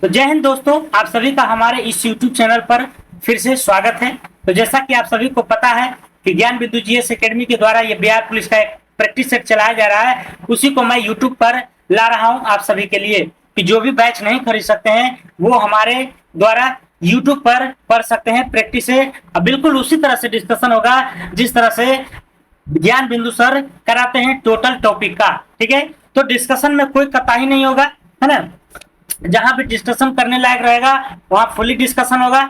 तो जय हिंद दोस्तों, आप सभी का हमारे इस YouTube चैनल पर फिर से स्वागत है। तो जैसा कि आप सभी को पता है कि ज्ञान बिंदु जीएस एकेडमी के द्वारा ये बिहार पुलिस का एक प्रैक्टिस सेट चलाया जा रहा है, उसी को मैं YouTube पर ला रहा हूं आप सभी के लिए कि जो भी बैच नहीं खरीद सकते हैं वो हमारे द्वारा YouTube पर पढ़ सकते हैं। प्रैक्टिस है बिल्कुल उसी तरह से डिस्कशन होगा जिस तरह से ज्ञान बिंदु सर कराते हैं टोटल टॉपिक का। ठीक है, तो डिस्कशन में कोई कताही नहीं होगा, है ना। जहां भी डिस्कशन करने लायक रहेगा वहां फुली डिस्कशन होगा।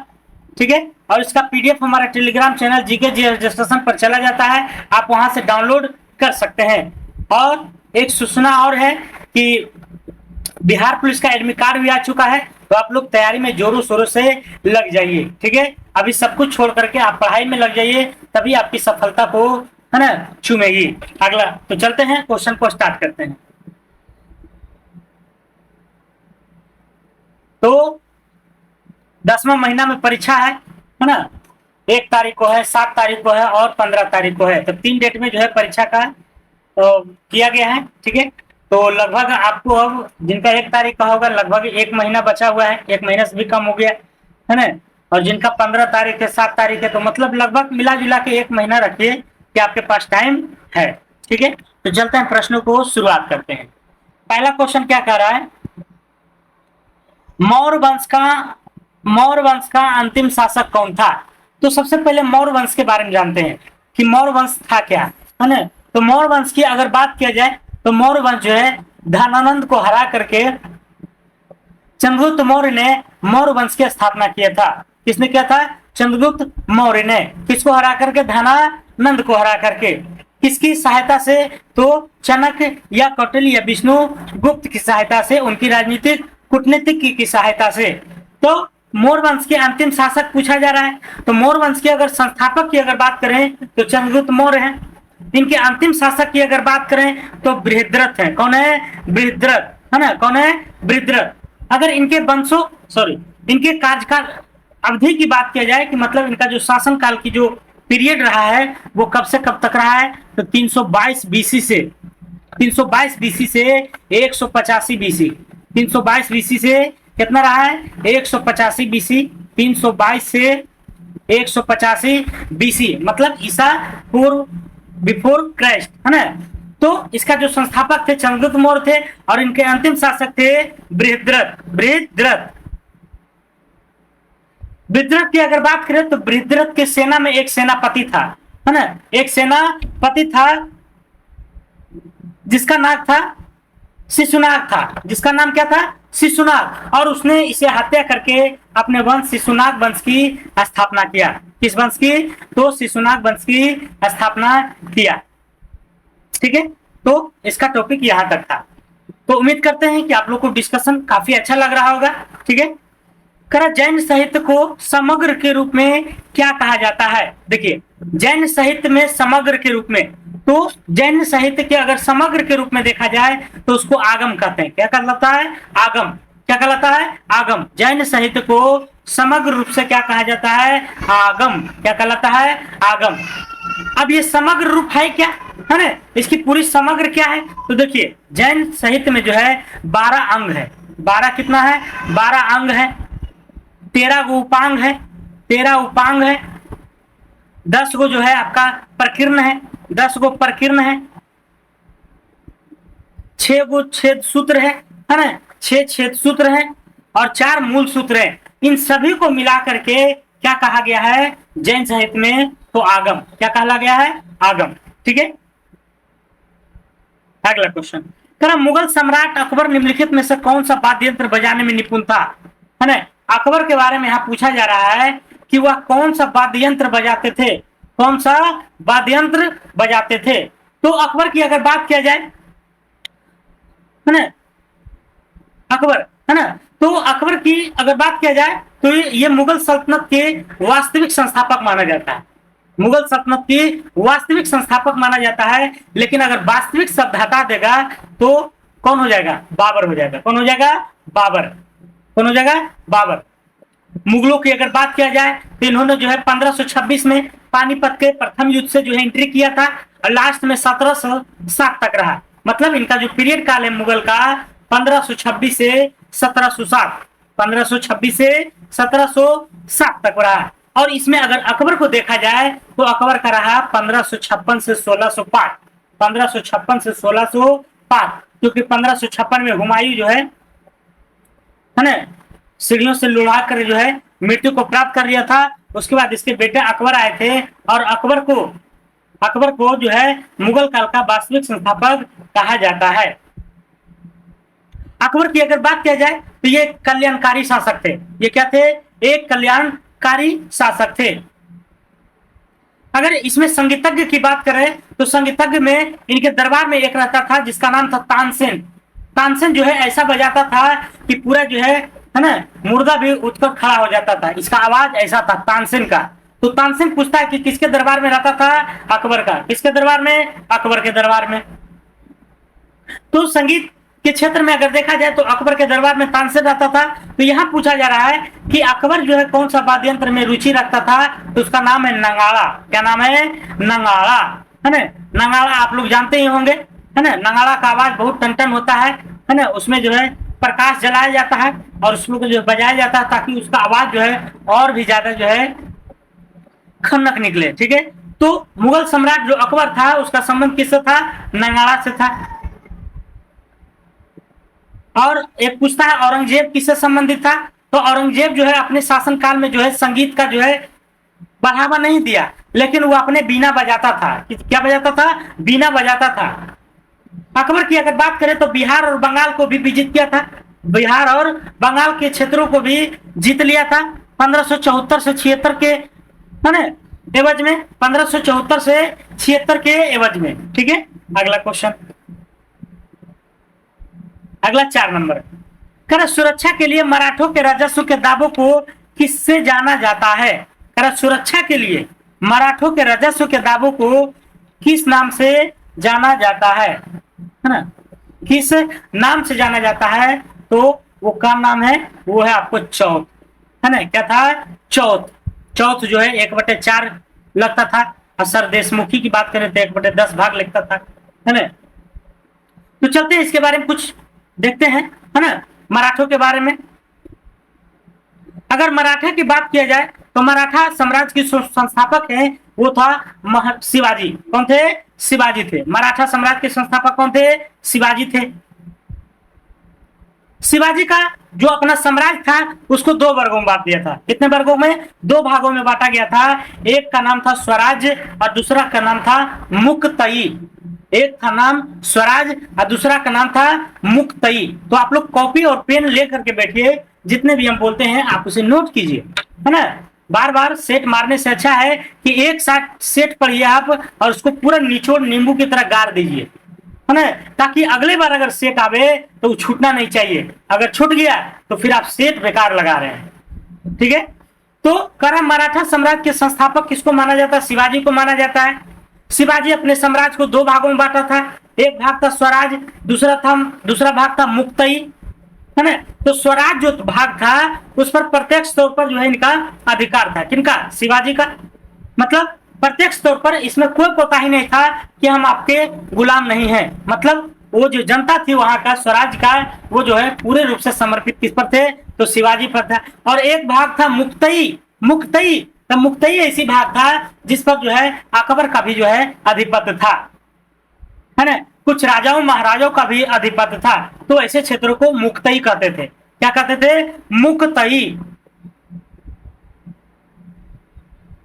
ठीक है, और इसका पीडीएफ हमारा Telegram channel GK GS discussion पर चला जाता है, आप वहां से डाउनलोड कर सकते हैं। और एक सूचना और है कि बिहार पुलिस का एडमिट कार्ड भी आ चुका है, तो आप लोग तैयारी में जोरों शोरों से लग जाइए। ठीक है, अभी सब कुछ छोड़ करके आप पढ़ाई में लग जाइए, तभी आपकी सफलता को, है ना, चूमेगी। अगला तो चलते हैं, क्वेश्चन को स्टार्ट करते हैं। तो 10वां महीना में परीक्षा है ना। 1 तारीख को है, 7 तारीख को है और 15 तारीख को है। तो 3 डेट में जो है परीक्षा का किया गया है। ठीक है, तो लगभग आपको अब जिनका 1 तारीख का होगा लगभग 1 महीना बचा हुआ है, 1 महीना से भी कम हो गया है ना। और जिनका 15 तारीख है, 7 तारीख है, तो मतलब लगभग मिला जुला के 1 महीना रखिए कि आपके पास टाइम है। ठीक है, तो चलते हैं प्रश्नों को शुरुआत करते हैं। पहला क्वेश्चन क्या कह रहा है, मौर्य वंश का अंतिम शासक कौन था। तो सबसे पहले मौर्य वंश के बारे में जानते हैं कि मौर्य वंश था क्या, है ना। तो मौर्य वंश की अगर बात किया जाए तो मौर्य वंश जो है धनानंद को हरा करके चंद्रगुप्त मौर्य ने मौर्य वंश की स्थापना किया था। किसने किया था? चंद्रगुप्त मौर्य ने। किसको हरा करके? धनानंद को हरा करके। किसकी सहायता से? तो चाणक्य या कौटिल्य या विष्णुगुप्त की सहायता से, उनकी राजनीतिक कूटनीतिक की सहायता से। तो मौर्य वंश के अंतिम शासक पूछा जा रहा है, तो मौर्य वंश के अगर संस्थापक की अगर बात करें तो चंद्रगुप्त मौर्य हैं। इनके अंतिम शासक की अगर बात करें तो बृहद्रथ है। कौन है? बृहद्रथ, है ना। कौन है? बृहद्रथ। अगर इनके इनके कार्यकाल अवधि की बात किया जाए कि मतलब इनका जो शासन काल की जो पीरियड रहा है वो कब से कब तक रहा है, तो 322 बीसी से 185 बीसी। 322 बीसी से कितना रहा है? 185 बीसी। 322 से 185 बीसी मतलब ईसा पूर्व, बिफोर क्राइस्ट, है ना। तो इसका जो संस्थापक थे चंद्रगुप्त मौर्य थे और इनके अंतिम शासक थे बृहद्रथ की अगर बात करें तो बृहद्रथ के सेना में एक सेनापति था, है ना। एक सेनापति था जिसका नाम था शिशुनाग था। जिसका नाम क्या था? शिशुनाग। और उसने इसे हत्या करके अपने वंश शिशुनाग वंश की स्थापना किया। किस वंश की? तो शिशुनाग वंश की स्थापना किया। ठीक है, तो इसका टॉपिक यहां तक था। तो उम्मीद करते हैं कि आप लोग को डिस्कशन काफी अच्छा लग रहा होगा। ठीक है, जैन साहित्य को समग्र के रूप में क्या कहा जाता है। देखिए, जैन साहित्य में समग्र के रूप में, तो जैन साहित्य के अगर समग्र के रूप में देखा जाए तो उसको आगम कहते हैं। क्या कहलाता है? आगम। क्या कहलाता है? आगम। जैन साहित्य को समग्र रूप से क्या कहा जाता है? आगम। क्या कहलाता है? आगम। अब ये समग्र रूप है क्या, है ना, इसकी पूरी समग्र क्या है? तो देखिए, जैन साहित्य में जो है 12 अंग है। 12 कितना है? 12 अंग है। 13 गो उपांग है। 13 उपांग है। 10 गो जो है आपका प्रकीर्ण है। 10 गो प्रकीर्ण है। 6 गो छेद सूत्र है ना। 6 छेद सूत्र है और 4 मूल सूत्र है। इन सभी को मिला करके क्या कहा गया है जैन साहित्य में? तो आगम। क्या कहा गया है? आगम। ठीक है, अगला क्वेश्चन, मुगल सम्राट अकबर निम्नलिखित में से कौन सा वाद्य यंत्र बजाने में निपुण था, है ना। अकबर के बारे में यहाँ पूछा जा रहा है कि वह कौन सा वाद्य यंत्र बजाते थे। कौन सा वाद्य यंत्र बजाते थे? तो अकबर की अगर बात किया जाए, है ना, अकबर, है ना, तो अकबर की अगर बात किया जाए तो ये मुगल सल्तनत के वास्तविक संस्थापक माना जाता है। मुगल सल्तनत की वास्तविक संस्थापक माना जाता है। लेकिन अगर वास्तविक शब्द हटा देगा तो कौन हो जाएगा? बाबर हो जाएगा। कौन हो जाएगा? बाबर। कौन हो जाएगा? बाबर। मुगलों की अगर बात किया जाए तो इन्होंने जो है 1526 में पानीपत के प्रथम युद्ध से जो है एंट्री किया था और लास्ट में 1707 तक रहा। मतलब इनका जो पीरियड काल है मुगल का 1526 से 1707, 1526 से 1707 तक रहा। और इसमें अगर अकबर को देखा जाए तो अकबर का रहा 1556 से 1605, 1556 से 1605, क्योंकि 1556 में हुमायूं जो है ना, सीढ़ियों से लुढ़ा कर जो है मृत्यु को प्राप्त कर लिया था। उसके बाद इसके बेटे अकबर आए थे और अकबर को जो है मुगल काल का वास्तविक संस्थापक कहा जाता है। अकबर की अगर बात किया जाए तो ये कल्याणकारी शासक थे। ये क्या थे? एक कल्याणकारी शासक थे। अगर इसमें संगीतज्ञ की बात करें तो संगीतज्ञ में इनके दरबार में एक रहता था जिसका नाम था तानसेन। तानसेन जो है ऐसा बजाता था कि पूरा जो है ना मुर्दा भी उठकर खड़ा हो जाता था। इसका आवाज ऐसा था तानसेन का। तो तानसेन पूछता है कि किसके दरबार में रहता था? अकबर का। किसके दरबार में? अकबर के दरबार में। तो संगीत के क्षेत्र में अगर देखा जाए तो अकबर के दरबार में तानसेन रहता था। तो यहाँ पूछा जा रहा है कि अकबर जो है कौन सा वाद्य यंत्र में रुचि रखता था? तो उसका नाम है नगाड़ा। क्या नाम है? नगाड़ा, है ना। नगाड़ा आप लोग जानते ही होंगे, है ना। नगाड़ा का आवाज बहुत टन होता है ना। उसमें जो है प्रकाश जलाया जाता है और उसमें जो बजाया जाता है ताकि उसका आवाज जो है और भी ज्यादा जो है खनक निकले। ठीक है। तो मुगल सम्राट जो अकबर था उसका संबंध किससे था? नगाड़ा से था। और एक पूछता है औरंगजेब किससे संबंधित था? तो औरंगजेब जो है अपने शासनकाल में जो है संगीत का जो है बढ़ावा नहीं दिया, लेकिन वो अपने बीना बजाता था। क्या बजाता था? बीना बजाता था। अकबर की अगर बात करें तो बिहार और बंगाल को भी विजित किया था। बिहार और बंगाल के क्षेत्रों को भी जीत लिया था 1574 से 76 के, है ना, एवज में। 1574 से 76 के एवज में। ठीक है। अगला क्वेश्चन, अगला 4 नंबर। कर सुरक्षा के लिए मराठों के राजस्व के दावों को किससे जाना जाता है? कर सुरक्षा के लिए मराठों के राजस्व के दावों को किस नाम से जाना जाता है ना? किस नाम से जाना जाता है? तो वो का नाम है, वो है आपको चौथ, है ना। क्या था? चौथ। चौथ जो है 1/4 लगता था। और सरदेशमुखी की बात करें तो 1/10 भाग लगता था, है ना। तो चलते हैं इसके बारे में कुछ देखते हैं, है ना, मराठों के बारे में। अगर मराठा की बात किया जाए तो मराठा साम्राज्य के संस्थापक है वो था शिवाजी। कौन थे? शिवाजी थे। मराठा साम्राज्य के संस्थापक कौन थे? शिवाजी थे। शिवाजी का जो अपना साम्राज्य था उसको 2 वर्गों में बांट दिया था। कितने वर्गों में? 2 भागों में बांटा गया था। एक का नाम था स्वराज्य और दूसरा का नाम था मुक्तई। एक था नाम स्वराज और दूसरा का नाम था मुक्तई। तो आप लोग कॉपी और पेन लेकर के बैठिए, जितने भी हम बोलते हैं आप उसे नोट कीजिए, है ना। बार बार सेट मारने से अच्छा है कि एक साथ सेट पढ़िए आप और उसको पूरा निचोड़ नींबू की तरह गाड़ दीजिए, है ना, ताकि अगले बार अगर सेट आवे तो वो छूटना नहीं चाहिए। अगर छूट गया तो फिर आप सेट बेकार लगा रहे हैं। ठीक है। तो करा मराठा साम्राज्य के संस्थापक किसको माना जाता है? शिवाजी को माना जाता है। शिवाजी अपने साम्राज्य को 2 भागों में बांटा था। एक भाग था स्वराज, दूसरा भाग था मुक्तई, है ना। तो स्वराज जो भाग था उस पर प्रत्यक्ष तौर पर जो है इनका अधिकार था। किनका? शिवाजी का। मतलब प्रत्यक्ष तौर पर इसमें कोई कोताही नहीं था कि हम आपके गुलाम नहीं हैं। मतलब वो जो जनता थी वहां का स्वराज का, वो जो है पूरे रूप से समर्पित किस पर थे? तो शिवाजी पर था। और एक भाग था मुक्तई। तो मुक्तई ऐसी भाग था जिस पर जो है अकबर का भी जो है अधिपत्य था, है ना। कुछ राजाओं महाराजाओं का भी अधिपत्य था। तो ऐसे क्षेत्रों को मुक्तई कहते थे। क्या कहते थे? मुक्तई।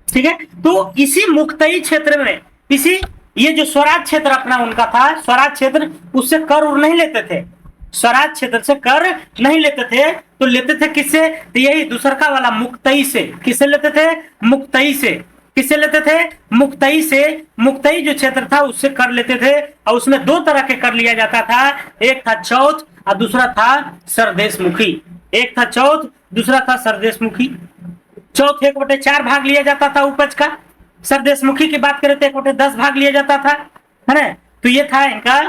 ठीक है। तो इसी मुक्तई क्षेत्र में ये जो स्वराज क्षेत्र अपना उनका था, स्वराज क्षेत्र, उससे कर उर नहीं लेते थे। स्वराज क्षेत्र से कर नहीं लेते थे। तो लेते थे किससे? तो यही दूसरका वाला मुक्तई से। किससे लेते थे? मुक्तई से। किससे लेते थे? मुक्तई से। मुक्तई जो क्षेत्र था उससे कर लेते थे और उसमें 2 तरह के कर लिया जाता था। एक था चौथ और दूसरा था सरदेशमुखी। एक था चौथ, दूसरा था सरदेशमुखी। चौथ 1/4 भाग लिया जाता था उपज का। सरदेशमुखी की बात करें तो 1/10 भाग लिया जाता था, है ना। तो ये था इनका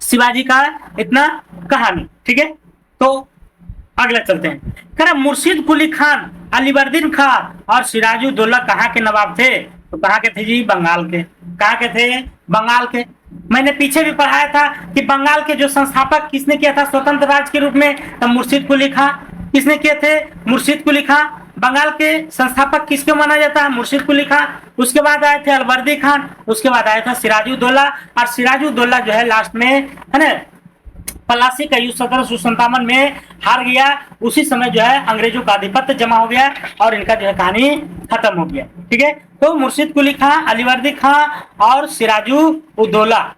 शिवाजी का इतना कहानी। ठीक है। तो अगला चलते हैं। कह रहा मुर्शिद कुली खान, अलीवर्दीन खान और सिराजुद्दौला कहाँ के नवाब थे? तो कहाँ के थे जी? बंगाल के। कहाँ के थे? बंगाल के। मैंने पीछे भी पढ़ाया था कि बंगाल के जो संस्थापक किसने किया था स्वतंत्र राज्य के रूप में? तो मुर्शिद कुली खान। किसने किए थे? मुर्शिद कुली खां। बंगाल के संस्थापक किसको माना जाता है? मुर्शिद कुली खां। उसके बाद आए थे अलवर्दी खान, उसके बाद आया था सिराजुद्दौला, और सिराजुद्दौला जो है लास्ट में, है ना, पलासी का युद्ध 1757 में हार गया। उसी समय जो है अंग्रेजों का आधिपत्य जमा हो गया और इनका जो है कहानी खत्म हो गया। ठीक है, तो मुर्शिद कुली खां, अलीवर्दी खां और सिराजुद्दौला,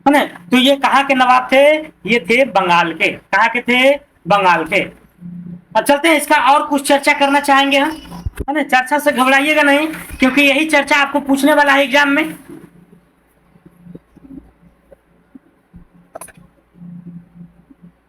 है ना, तो ये कहाँ के नवाब थे? ये थे बंगाल के। कहाँ के थे? बंगाल के। अब चलते हैं, इसका और कुछ चर्चा करना चाहेंगे हम, है ना। चर्चा से घबराइएगा नहीं, क्योंकि यही चर्चा आपको पूछने वाला है एग्जाम में।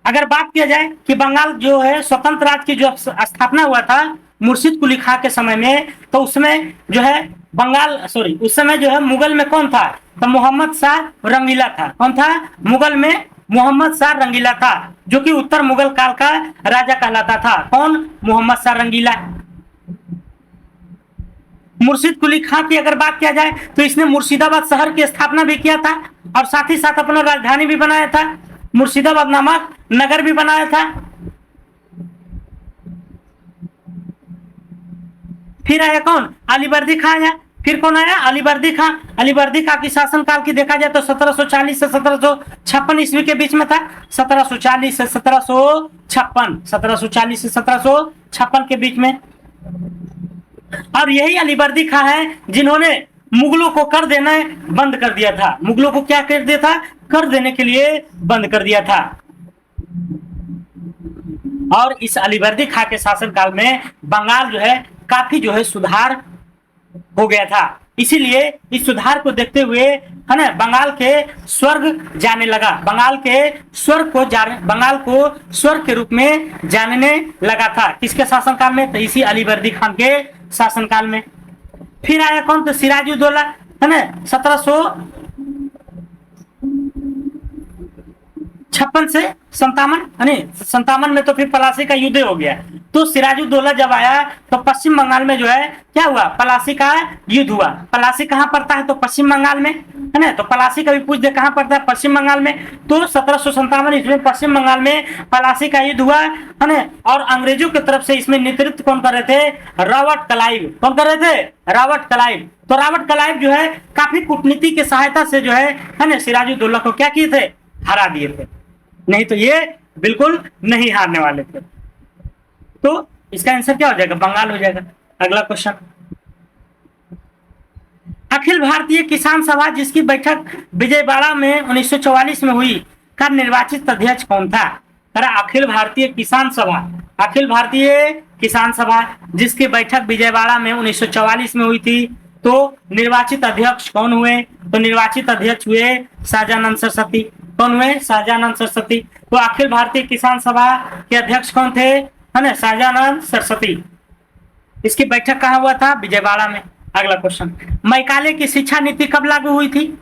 अगर बात किया जाए कि बंगाल जो है स्वतंत्र राज्य की जो स्थापना हुआ था मुर्शिद कुली खां के समय में, तो उसमें जो है बंगाल, सॉरी, उस समय जो है मुगल में कौन था? तो मोहम्मद शाह रंगीला था। कौन था? मुगल में मोहम्मद शाह रंगीला था, जो कि उत्तर मुगल काल का राजा कहलाता था। कौन? मोहम्मद शाह रंगीला। मुर्शिद कुली खां की अगर बात किया जाए तो इसने मुर्शिदाबाद शहर की स्थापना भी किया था और साथ ही साथ अपना राजधानी भी बनाया था, मुर्शिदाबाद नामक नगर भी बनाया था। फिर आया कौन? अलीवर्दी खां आया। फिर कौन आया? अलीवर्दी खां। अलीवर्दी खां की शासनकाल की देखा जाए तो 1740 से 1756 ईस्वी के बीच में था। 1740 से 1756, 1740 से 1756 के बीच में। और यही अलीवर्दी खां है जिन्होंने मुगलों को कर देना बंद कर दिया था। मुगलों को क्या कर दिया था? कर देने के लिए बंद कर दिया था। और इस अलीवर्दी खां के शासनकाल में बंगाल जो है काफी जो है सुधार हो गया था। इसीलिए इस सुधार को देखते हुए, है ना, बंगाल के स्वर्ग जाने लगा। बंगाल को स्वर्ग के रूप में जानने लगा था। किसके शासनकाल में? तो इसी अलीवर्दी खान के शासनकाल में। फिर आया कौन? तो सिराजुद्दौला, है ना, 1756 से 57 में तो फिर पलासी का युद्ध हो गया। तो सिराजुद्दौला जब आया तो पश्चिम बंगाल में जो है क्या हुआ? पलासी का युद्ध हुआ। पलासी कहाँ पड़ता है? तो पश्चिम बंगाल में, है ना। तो पलासी का भी पूछ दे कहाँ पड़ता है? पश्चिम बंगाल में। तो 1757 ईस्वी में पश्चिम बंगाल में पलासी का युद्ध हुआ, है ना। और अंग्रेजों की तरफ से इसमें नेतृत्व कौन कर रहे थे? Robert Clive. कौन कर रहे थे? Robert Clive. तो रॉबर्ट क्लाइव जो है काफी कूटनीति की सहायता से जो है ना, सिराजुद्दौला को क्या किए थे? हरा दिए थे। नहीं तो ये बिल्कुल नहीं हारने वाले थे। तो इसका आंसर क्या हो जाएगा? बंगाल हो जाएगा। अगला क्वेश्चन, अखिल भारतीय किसान सभा जिसकी बैठक विजयवाड़ा में 1944 में हुई का निर्वाचित अध्यक्ष कौन था? अखिल भारतीय किसान सभा, अखिल भारतीय किसान सभा जिसकी बैठक विजयवाड़ा में 1944 में हुई थी, तो निर्वाचित अध्यक्ष कौन हुए? तो निर्वाचित अध्यक्ष हुए शाहजानंद सरस्वती। कौन हुए? शाहजानंद सरस्वती। तो अखिल भारतीय किसान सभा के अध्यक्ष कौन थे? है ना, शाहजानंद सरस्वती। इसकी बैठक कहाँ हुआ था? विजयवाड़ा में। अगला क्वेश्चन, मैकाले की शिक्षा नीति कब लागू हुई थी?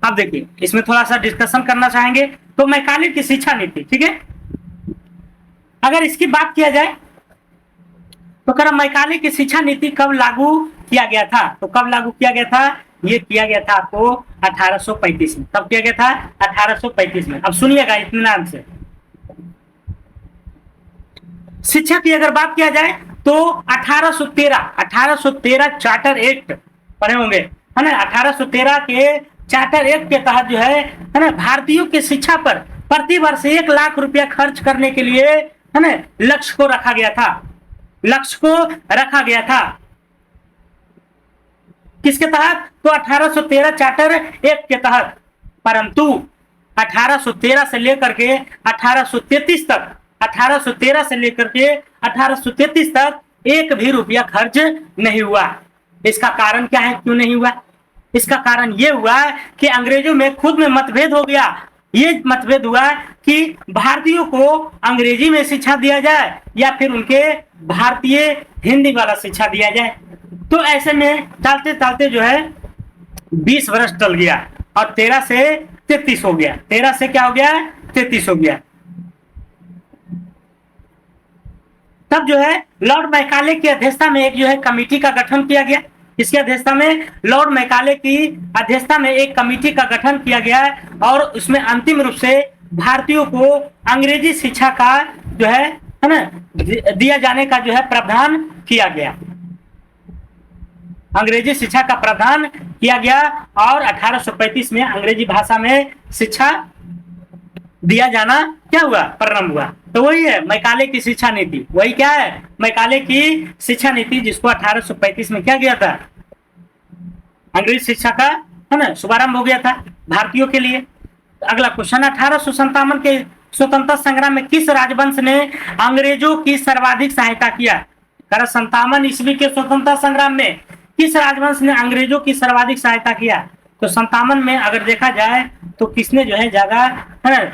अब देखिए, इसमें थोड़ा सा डिस्कशन करना चाहेंगे। तो मैकाले की शिक्षा नीति, ठीक है, अगर इसकी बात किया जाए तो कर मैकाले की शिक्षा नीति कब लागू किया गया था? तो कब लागू किया गया था? ये किया गया था आपको 1835 में। कब किया गया था? 1835 में। अब सुनिएगा इत्मीनान से। शिक्षा की अगर बात किया जाए तो 1813 चार्टर एक्ट पढ़े होंगे, है ना। 1813 के चार्टर एक्ट के तहत जो है ना, भारतीयों की शिक्षा पर प्रति वर्ष 1 लाख रुपया खर्च करने के लिए, है ना, लक्ष्य को रखा गया था। लक्ष्य को रखा गया था किसके तहत? तो 1813 चार्टर एक्ट के तहत। परंतु 1813 से लेकर के 1833 तक, 1813 से लेकर के 1833 तक एक भी रुपया खर्च नहीं हुआ। इसका कारण क्या है? क्यों नहीं हुआ? इसका कारण यह हुआ कि अंग्रेजों में खुद में मतभेद हो गया। ये मतभेद हुआ कि भारतीयों को अंग्रेजी में शिक्षा दिया जाए या फिर उनके भारतीय हिंदी वाला शिक्षा दिया जाए। तो ऐसे में चलते चलते जो है 20 वर्ष टल गया और 13 से 33 हो गया। 13 से क्या हो गया? 33 हो गया। तब जो है लॉर्ड मैकाले की अध्यक्षता में एक जो है कमेटी का गठन किया गया। इसकी अध्यक्षता में, लॉर्ड मैकाले की अध्यक्षता में एक कमेटी का गठन किया गया और उसमें अंतिम रूप से भारतीयों को अंग्रेजी शिक्षा का जो है है ना, दिया जाने का जो है प्रावधान किया गया। अंग्रेजी शिक्षा का प्रावधान किया गया और 1835 में अंग्रेजी भाषा में शिक्षा दिया जाना क्या हुआ, प्रारंभ हुआ। तो वही है मैकाले की शिक्षा नीति, वही क्या है, मैकाले की शिक्षा नीति, जिसको 1835 में क्या किया था, अंग्रेजी शिक्षा का, है ना, शुभारंभ हो गया था भारतीयों के लिए। अगला क्वेश्चन, 1857 के स्वतंत्रता संग्राम में किस राजवंश ने अंग्रेजों की सर्वाधिक सहायता किया। 57 ईस्वी के स्वतंत्रता संग्राम में किस राजवंश ने अंग्रेजों की सर्वाधिक सहायता किया। तो 57 में अगर देखा जाए तो किसने जो है ज्यादा, है ना,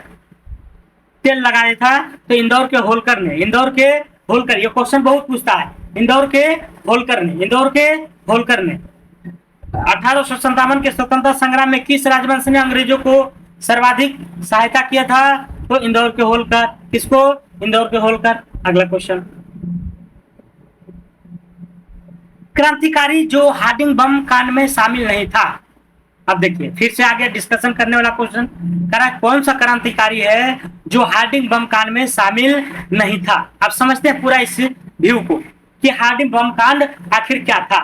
तेल लगाया था, तो इंदौर के होलकर ने, इंदौर के होलकर, ये क्वेश्चन बहुत पूछता है, इंदौर के होलकर ने, इंदौर के होलकर ने 1857 के स्वतंत्रता संग्राम में किस राजवंश ने अंग्रेजों को सर्वाधिक सहायता किया था। तो इंदौर के होलकर, किसको, इंदौर के होलकर। अगला क्वेश्चन, क्रांतिकारी जो हार्डिंग बम कांड में शामिल नहीं था। अब देखिए फिर से आगे डिस्कशन करने वाला क्वेश्चन, कौन सा क्रांतिकारी है जो हार्डिंग बम कांड में शामिल नहीं था। अब समझते हैं पूरा इस व्यू को कि हार्डिंग बम कांड आखिर क्या था।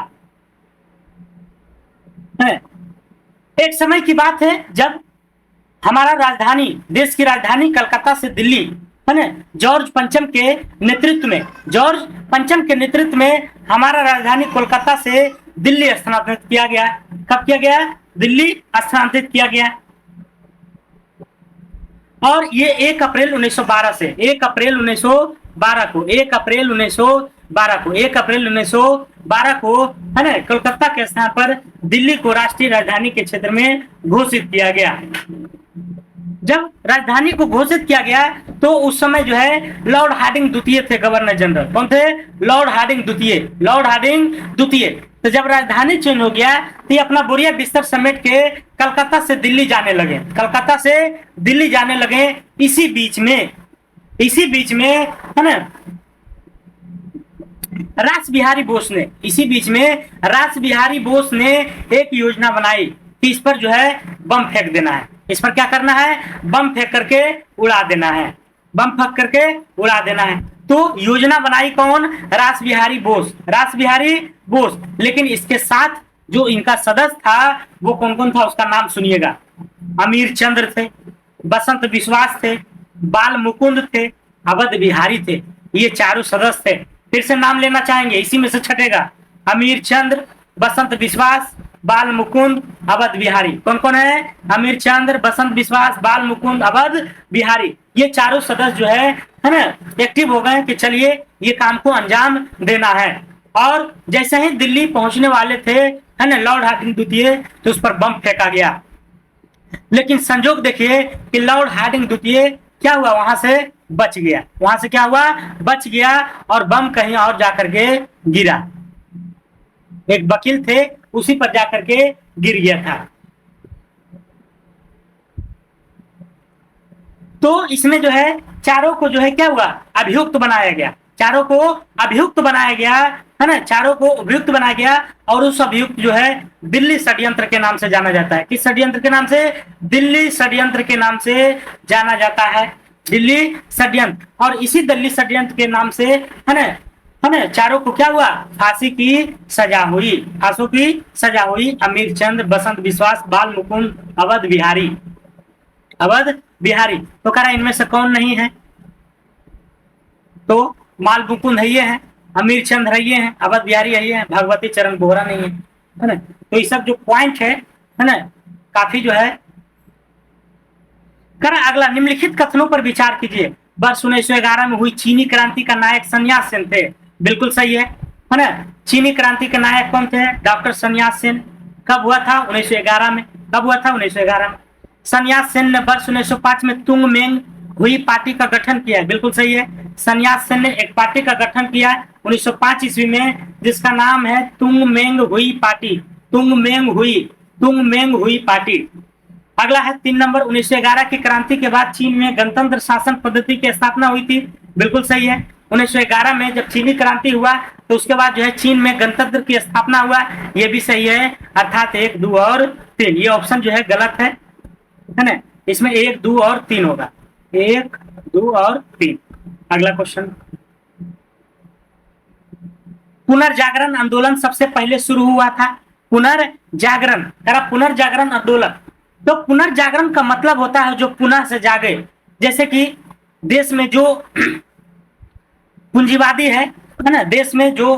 एक समय की बात है जब हमारा राजधानी, देश की राजधानी कलकत्ता से दिल्ली, है ना, जॉर्ज पंचम के नेतृत्व में, जॉर्ज पंचम के नेतृत्व में हमारा राजधानी कोलकाता से दिल्ली स्थानांतरित किया गया। कब किया गया, दिल्ली स्थानांतरित किया गया। और ये 1 अप्रैल 1912 से 1 अप्रैल 1912 को 1 अप्रैल 1912 को 1 अप्रैल 1912 को, है ना, कोलकाता के स्थान पर दिल्ली को राष्ट्रीय राजधानी के क्षेत्र में घोषित किया गया। जब राजधानी को घोषित किया गया तो उस समय जो है लॉर्ड हार्डिंग द्वितीय थे गवर्नर जनरल। कौन थे, लॉर्ड हार्डिंग द्वितीय, लॉर्ड हार्डिंग द्वितीय। तो जब राजधानी चेंज हो गया तो ये अपना बोरिया बिस्तर समेट के कलकत्ता से दिल्ली जाने लगे, कलकत्ता से दिल्ली जाने लगे। इसी बीच में, है ना, रास बिहारी बोस ने, इसी बीच में रास बिहारी बोस ने एक योजना बनाई कि इस पर जो है बम फेंक देना है, इस पर क्या करना है, बम फेंक करके उड़ा देना है, बम फेंक करके उड़ा देना है। तो योजना बनाई कौन, रास बिहारी बोस, रास बिहारी बोस। लेकिन इसके साथ जो इनका सदस्य था वो कौन कौन था, उसका नाम सुनिएगा। अमीर चंद्र थे, बसंत विश्वास थे, बाल मुकुंद थे, अवध बिहारी थे। ये चारों सदस्य थे। फिर से नाम लेना चाहेंगे, इसी में से छटेगा, अमीर चंद्र, बसंत विश्वास, बाल मुकुंद, अवध बिहारी। कौन कौन है, अमीर चंद्र, बसंत विश्वास, बाल मुकुंद, अवध बिहारी। ये चारों सदस्य जो है ना, एक्टिव हो गए कि चलिए ये काम को अंजाम देना है। और जैसे ही दिल्ली पहुंचने वाले थे, है ना, लॉर्ड हार्डिंग द्वितीय, तो उस पर बम फेंका गया। लेकिन संजोग देखिए कि लॉर्ड हार्डिंग द्वितीय क्या हुआ, वहां से बच गया, वहां से क्या हुआ, बच गया और बम कहीं और जाकर के गिरा। एक वकील थे, उसी पर जाकर के गिर गया था। तो इसमें जो है चारों को जो है क्या हुआ, अभियुक्त बनाया गया, चारों को अभियुक्त बनाया गया, है ना, चारों को अभियुक्त बनाया गया। और उस अभियुक्त जो है दिल्ली षड्यंत्र के नाम से जाना जाता है। किस षड्यंत्र के नाम से, दिल्ली षड्यंत्र के नाम से जाना जाता है, दिल्ली षड्यंत्र। और इसी दिल्ली षड्यंत्र के नाम से, है ना, चारों को क्या हुआ, फांसी की सजा हुई, फांसों की सजा हुई। अमीर चंद्र, बसंत विश्वास, बाल मुकुंद, अवध बिहारी, अवध बिहारी। तो कह रहा इनमें से कौन नहीं है, तो बाल मुकुंद है ये है, अमीर चंद्र है ये है, अवध बिहारी है ये है, भगवती चरण बोहरा नहीं है ना। तो ये सब जो पॉइंट है ना, काफी जो है। कर अगला, निम्नलिखित कथनों पर विचार कीजिए। वर्ष 1911 में हुई चीनी क्रांति का नायक सन्यास सेन थे। बिल्कुल सही है ना। चीनी क्रांति के नायक कौन थे, डॉक्टर सन्यास सेन। कब हुआ था, 1911 में। कब हुआ था, 1911 में। सन्यास सेन ने वर्ष 1905 में तुंग मेंग हुई पार्टी का गठन किया है। बिल्कुल सही है, सन्यास सेन ने एक पार्टी का गठन किया 1905 ईस्वी में, जिसका नाम है तुंग मेंग हुई पार्टी, तुंग मेंग हुई पार्टी। अगला है 3 नंबर, 1911 की क्रांति के बाद चीन में गणतंत्र शासन पद्धति की स्थापना हुई थी। बिल्कुल सही है, 1911 में जब चीनी क्रांति हुआ तो उसके बाद जो है चीन में गणतंत्र की स्थापना हुआ। ये भी सही है, अर्थात 1, 2 और 3। ये ऑप्शन जो है गलत है ना। इसमें 1, 2 और 3 होगा, 1, 2 और 3। अगला क्वेश्चन, पुनर्जागरण आंदोलन सबसे पहले शुरू हुआ था। पुनर्जागरण, पुनर्जागरण आंदोलन, तो पुनर्जागरण का मतलब होता है जो पुनः से जागे। जैसे कि देश में जो पूंजीवादी है ना, देश में जो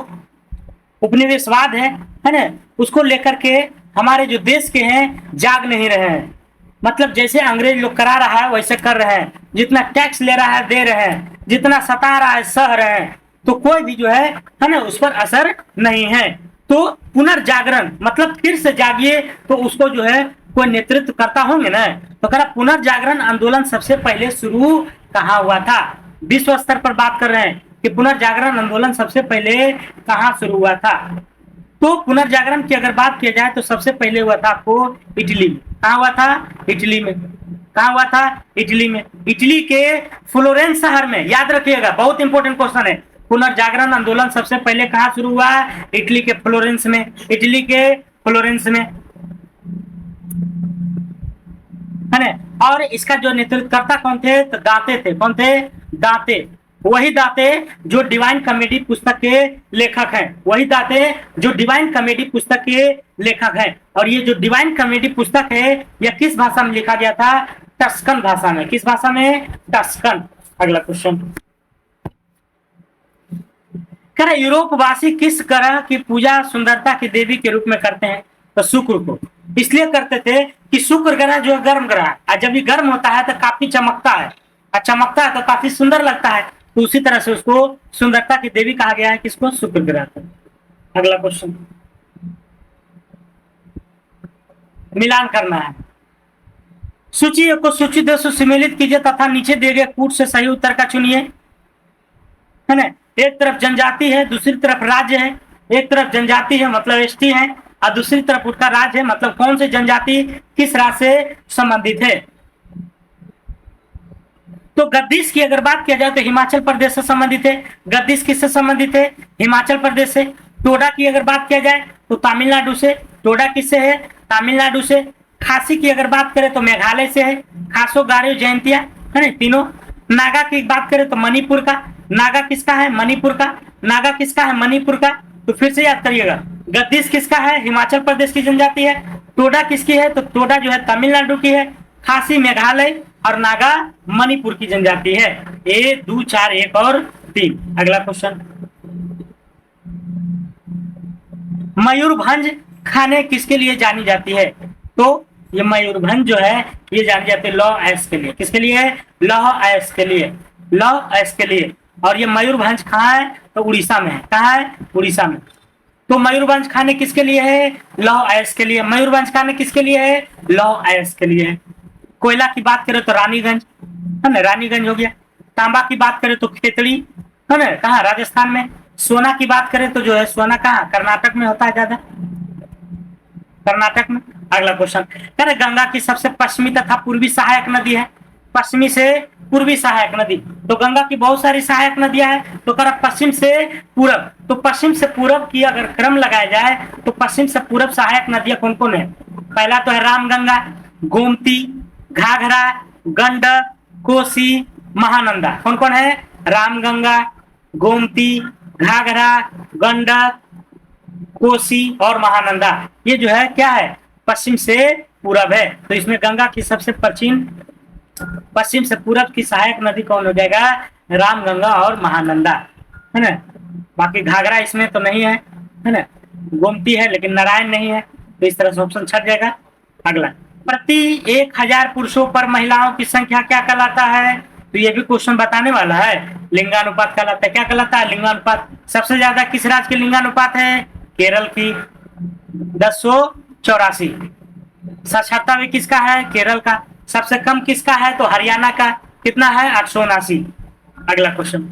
उपनिवेशवाद है ना, उसको लेकर के हमारे जो देश के हैं जाग नहीं रहे हैं। मतलब जैसे अंग्रेज लोग करा रहा है वैसे कर रहे हैं, जितना टैक्स ले रहा है दे रहे हैं, जितना सता रहा है सह रहे हैं, तो कोई भी जो है ना उस पर असर नहीं है। तो पुनर्जागरण मतलब फिर से जागिए, तो उसको जो है कोई नेतृत्व करता होंगे ना। तो कह रहा पुनर्जागरण आंदोलन सबसे पहले शुरू कहाँ हुआ था, विश्व स्तर पर बात कर रहे हैं कि पुनर्जागरण आंदोलन सबसे पहले कहाँ शुरू हुआ था। तो पुनर्जागरण की अगर बात किया जाए तो सबसे पहले हुआ था आपको इटली में। कहाँ हुआ था, इटली में। कहाँ हुआ था, इटली में। इटली के फ्लोरेंस शहर में, याद रखिएगा बहुत इंपॉर्टेंट क्वेश्चन है। पुनर्जागरण आंदोलन सबसे पहले कहाँ शुरू हुआ, इटली के फ्लोरेंस में। इटली के फ्लोरेंस में है ना। और इसका जो नेतृत्वकर्ता कौन थे, तो दाते थे। कौन थे, दाते। वही दाते जो डिवाइन कॉमेडी पुस्तक के लेखक हैं, वही दाते जो डिवाइन कॉमेडी पुस्तक के लेखक हैं। और ये जो डिवाइन कॉमेडी पुस्तक है यह किस भाषा में लिखा गया था, टस्कन भाषा में। किस भाषा में, टस्कन। अगला क्वेश्चन, कह रहे यूरोपवासी किस ग्रह की पूजा सुंदरता की देवी के रूप में करते हैं, तो शुक्र को। इसलिए करते थे कि शुक्र ग्रह जो गर्म ग्रह है, और जब ये गर्म होता है तो काफी चमकता है, और चमकता है तो काफी सुंदर लगता है, तो उसी तरह से उसको सुंदरता की देवी कहा गया है, किसको, शुक्र ग्रह को। अगला क्वेश्चन, मिलान करना है। सूची को सूची दो से सम्मिलित कीजिए तथा नीचे दिए गए कूट से सही उत्तर का चुनिए, है ना। एक तरफ जनजाति है, दूसरी तरफ राज्य है। एक तरफ जनजाति है मतलब एसटी है, और दूसरी तरफ उसका राज्य है मतलब कौन सी जनजाति किस राज्य से संबंधित है। तो गद्दीश की अगर बात किया जाए तो हिमाचल प्रदेश से संबंधित है। गद्दीश किससे संबंधित है, हिमाचल प्रदेश से। टोडा की अगर बात किया जाए तो तमिलनाडु से। टोडा किससे है, तमिलनाडु से। खासी की अगर बात करें तो मेघालय से है। खासो, गारो, जयंतिया है ना, तीनों। नागा की बात करें तो मणिपुर का। नागा किसका है, मणिपुर का। नागा किसका है, मणिपुर का। तो फिर से याद करिएगा, गद्दीश किसका है, हिमाचल प्रदेश की जनजाति है। टोडा किसकी है, तो टोडा जो है तमिलनाडु की है। खासी मेघालय और नागा मणिपुर की जनजाति है। 1 2 4 1 और 3। अगला क्वेश्चन, मयूरभंज खाने किसके लिए जानी जाती है, तो ये मयूरभंज जो है ये जानी जाती है लौह अयस्क के लिए। किसके लिए, लौह अयस्क के लिए। लौह अयस्क के लिए। और ये मयूरभंज कहाँ है, तो उड़ीसा में है। कहाँ है, उड़ीसा में। तो मयूरभंज खाने किसके लिए है, लौह अयस्क के लिए। मयूरभंज खाने किसके लिए है, लौह अयस्क के लिए। कोयला की बात करें तो रानीगंज है ना, रानीगंज हो गया। तांबा की बात करें तो खेतड़ी है ना, कहाँ, राजस्थान में। सोना की बात करें तो जो है सोना कहाँ, कर्नाटक में होता है ज्यादा, कर्नाटक में। अगला क्वेश्चन, कह रहे गंगा की सबसे पश्चिमी तथा पूर्वी सहायक नदी है। पश्चिमी से पूर्वी सहायक नदी, तो गंगा की बहुत सारी सहायक नदियां हैं। तो कह पश्चिम से पूरब, तो पश्चिम से पूरब की अगर क्रम लगाया जाए तो पश्चिम से पूरब सहायक नदियां कौन कौन है। पहला तो है रामगंगा, गोमती, घाघरा, गंडक, कोसी, महानंदा। कौन कौन है, रामगंगा, गोमती, घाघरा, गंडक, कोसी और महानंदा। ये जो है क्या है, पश्चिम से पूरब है। तो इसमें गंगा की सबसे पश्चिम से पूरब की सहायक नदी कौन हो जाएगा, रामगंगा और महानंदा है ना। बाकी घाघरा इसमें तो नहीं है ना, गोमती है लेकिन नारायण नहीं है, तो इस तरह से ऑप्शन छट जाएगा। अगला, प्रति 1000 पुरुषों पर महिलाओं की संख्या क्या कहलाता है, तो ये भी क्वेश्चन बताने वाला है। लिंगानुपात कहलाता है। क्या कहलाता है, लिंगानुपात। सबसे ज्यादा किस राज्य की लिंगानुपात है, केरल की 1084। साक्षरता भी किसका है, केरल का। सबसे कम किसका है, तो हरियाणा का। कितना है, 879। अगला क्वेश्चन,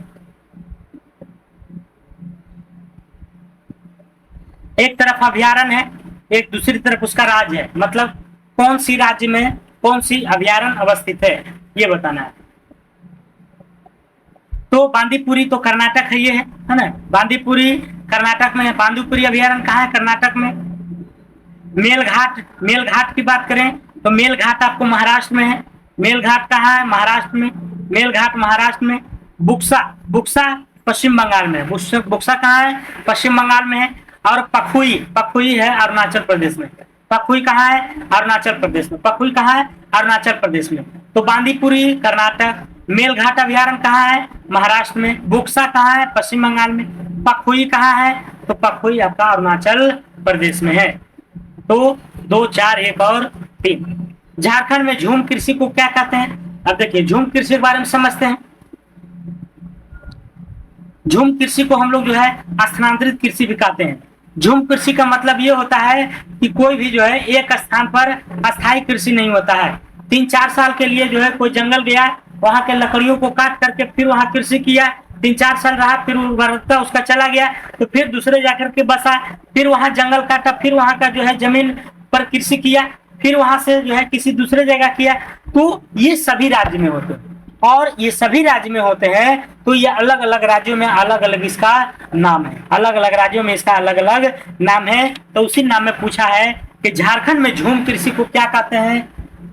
एक तरफ अभ्यारण्य है, एक दूसरी तरफ उसका राज्य है, मतलब कौन सी राज्य में कौन सी अभ्यारण्य अवस्थित है ये बताना है। तो बांदीपुरी तो कर्नाटक है, ये है ना, बांदीपुरी कर्नाटक में है। बांदीपुरी अभ्यारण्य कहाँ है, कर्नाटक में। मेलघाट की बात करें तो मेलघाट आपको महाराष्ट्र में है। मेलघाट कहाँ है, महाराष्ट्र में। मेलघाट महाराष्ट्र में। बुक्सा, बुक्सा पश्चिम बंगाल में है। बुक्सा कहाँ है? पश्चिम बंगाल में है। और पखुई, पखुई है अरुणाचल प्रदेश में। पखुई कहाँ है? अरुणाचल प्रदेश में। पखुई कहाँ है? अरुणाचल प्रदेश में। तो बांदीपुरी कर्नाटक। मेलघाट अभयारण्य कहाँ है? महाराष्ट्र में। बुक्सा कहाँ है? पश्चिम बंगाल में। पखुई कहाँ है? तो पखुई आपका अरुणाचल प्रदेश में है। तो 2, 4, 1 और 3। झारखंड में झूम कृषि को क्या कहते हैं? अब देखिए झूम कृषि के बारे में समझते हैं। झूम कृषि को हम लोग जो है स्थानांतरित कृषि भी कहते हैं। झूम कृषि का मतलब ये होता है कि कोई भी जो है एक स्थान पर अस्थायी कृषि नहीं होता है। 3-4 साल के लिए जो है कोई जंगल गया, वहां के लकड़ियों को काट करके फिर वहां कृषि किया, 3-4 साल रहा, फिर उर्वरकता उसका चला गया, तो फिर दूसरे जाकर के बसा, फिर वहां जंगल काटा, फिर वहां का जो है जमीन पर कृषि किया, फिर वहां से जो है किसी दूसरे जगह किया। तो ये सभी राज्य में होते हैं, और ये सभी राज्य में होते हैं। तो ये अलग अलग राज्यों में अलग अलग इसका नाम है। अलग अलग राज्यों में इसका अलग अलग नाम है। तो उसी नाम में पूछा है कि झारखंड में झूम कृषि को क्या कहते हैं?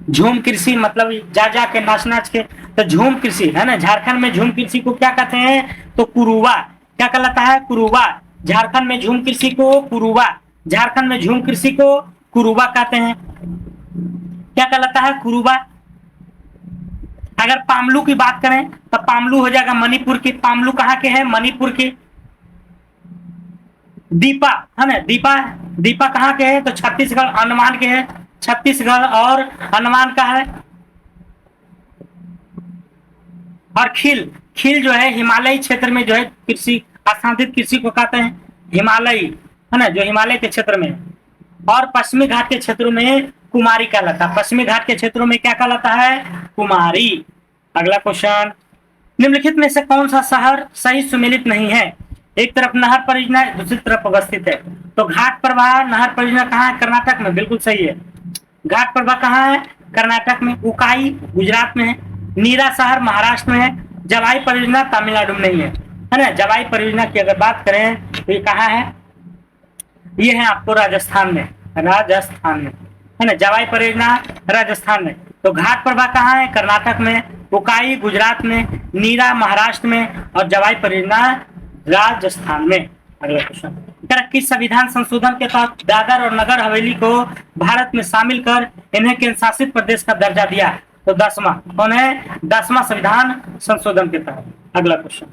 झूम कृषि मतलब जा जा के नाच नाच के, तो झूम कृषि है ना। झारखंड में झूम कृषि को क्या कहते हैं? तो कुरुबा। क्या कहलाता है? कुरुबा। झारखंड में झूम कृषि को कुरुबा, झारखंड में झूम कृषि को कुरुबा कहते हैं। क्या कहलाता है? कुरुबा। अगर पामलू की बात करें तो पामलू हो जाएगा मणिपुर की। पामलू कहाँ के हैं? मणिपुर की। दीपा है ना, दीपा, दीपा कहाँ के हैं? तो छत्तीसगढ़ अंडमान के हैं। छत्तीसगढ़ और अंडमान का है। और खील, खील जो है हिमालयी क्षेत्र में जो है कृषि, स्थानांतरित कृषि को कहते हैं हिमालयी, है ना, जो हिमालय के क्षेत्र में। और पश्चिमी घाट के क्षेत्रों में कुमारी कहलाता है। पश्चिमी घाट के क्षेत्रों में क्या कहलाता है? कुमारी। अगला क्वेश्चन, निम्नलिखित में से कौन सा शहर सही सुमेलित नहीं है? एक तरफ नहर परियोजना, दूसरी तरफ अवस्थित है। तो घाट प्रवाह नहर परियोजना कहाँ है? कर्नाटक में, बिल्कुल सही है। घाट प्रवाह कहाँ है? कर्नाटक में। उकाई गुजरात में है। नीरा शहर महाराष्ट्र में है। जवाई परियोजना तमिलनाडु में नहीं है ना। जवाई परियोजना की अगर बात करें तो ये कहाँ है? ये है आपको राजस्थान में, राजस्थान में, है ना। जवाई परियोजना राजस्थान में। तो घाट प्रवाह कहाँ है? कर्नाटक में। उकाई गुजरात में, नीरा महाराष्ट्र में, और जवाई परियोजना राजस्थान में। अगला क्वेश्चन, किस संविधान संशोधन के तहत दादर और नगर हवेली को भारत में शामिल कर इन्हें केंद्र शासित प्रदेश का दर्जा दिया? तो 10वां कौन है? 10वां संविधान संशोधन के तहत। अगला क्वेश्चन,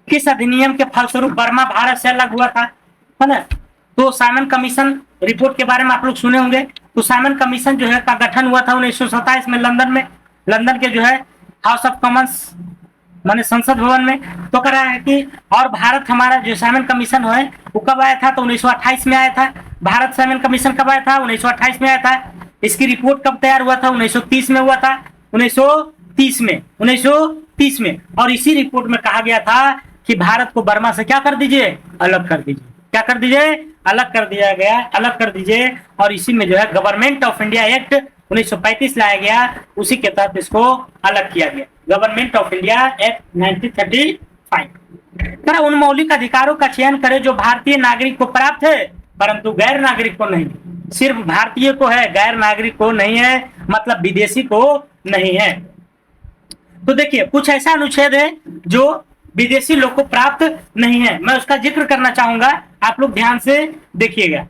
किस अधिनियम के फलस्वरूप बर्मा भारत से अलग हुआ था? है ना। तो साइमन कमीशन रिपोर्ट के बारे में आप लोग सुने होंगे। तो साइमन कमीशन जो है का गठन हुआ था 1927 में लंदन में। लंदन के जो है हाउस ऑफ कॉमन्स माने संसद भवन में। तो कह रहा है कि और भारत हमारा जो साइमन कमीशन है वो कब आया था? तो 1928 में आया था। भारत साइमन कमीशन कब आया था? 1928 में आया था। इसकी रिपोर्ट कब तैयार हुआ था? 1930 में हुआ था। 1930 में, 1930 में। और इसी रिपोर्ट में कहा गया था कि भारत को बर्मा से क्या कर दीजिए? अलग कर दीजिए। क्या कर दीजिए? अलग कर दिया गया, अलग कर दीजिए। और इसी में जो है गवर्नमेंट ऑफ इंडिया एक्ट 1935 लाया गया, उसी के तहत इसको अलग किया गया। Government of India act 1935। उन मौलिक अधिकारों का चयन करे जो भारतीय नागरिक को प्राप्त है परंतु गैर नागरिक को नहीं। सिर्फ भारतीय को है, गैर नागरिक को नहीं है, मतलब विदेशी को नहीं है। तो देखिए कुछ ऐसा अनुच्छेद है जो विदेशी लोग को प्राप्त नहीं है। मैं उसका जिक्र करना चाहूंगा, आप लोग ध्यान से देखिएगा।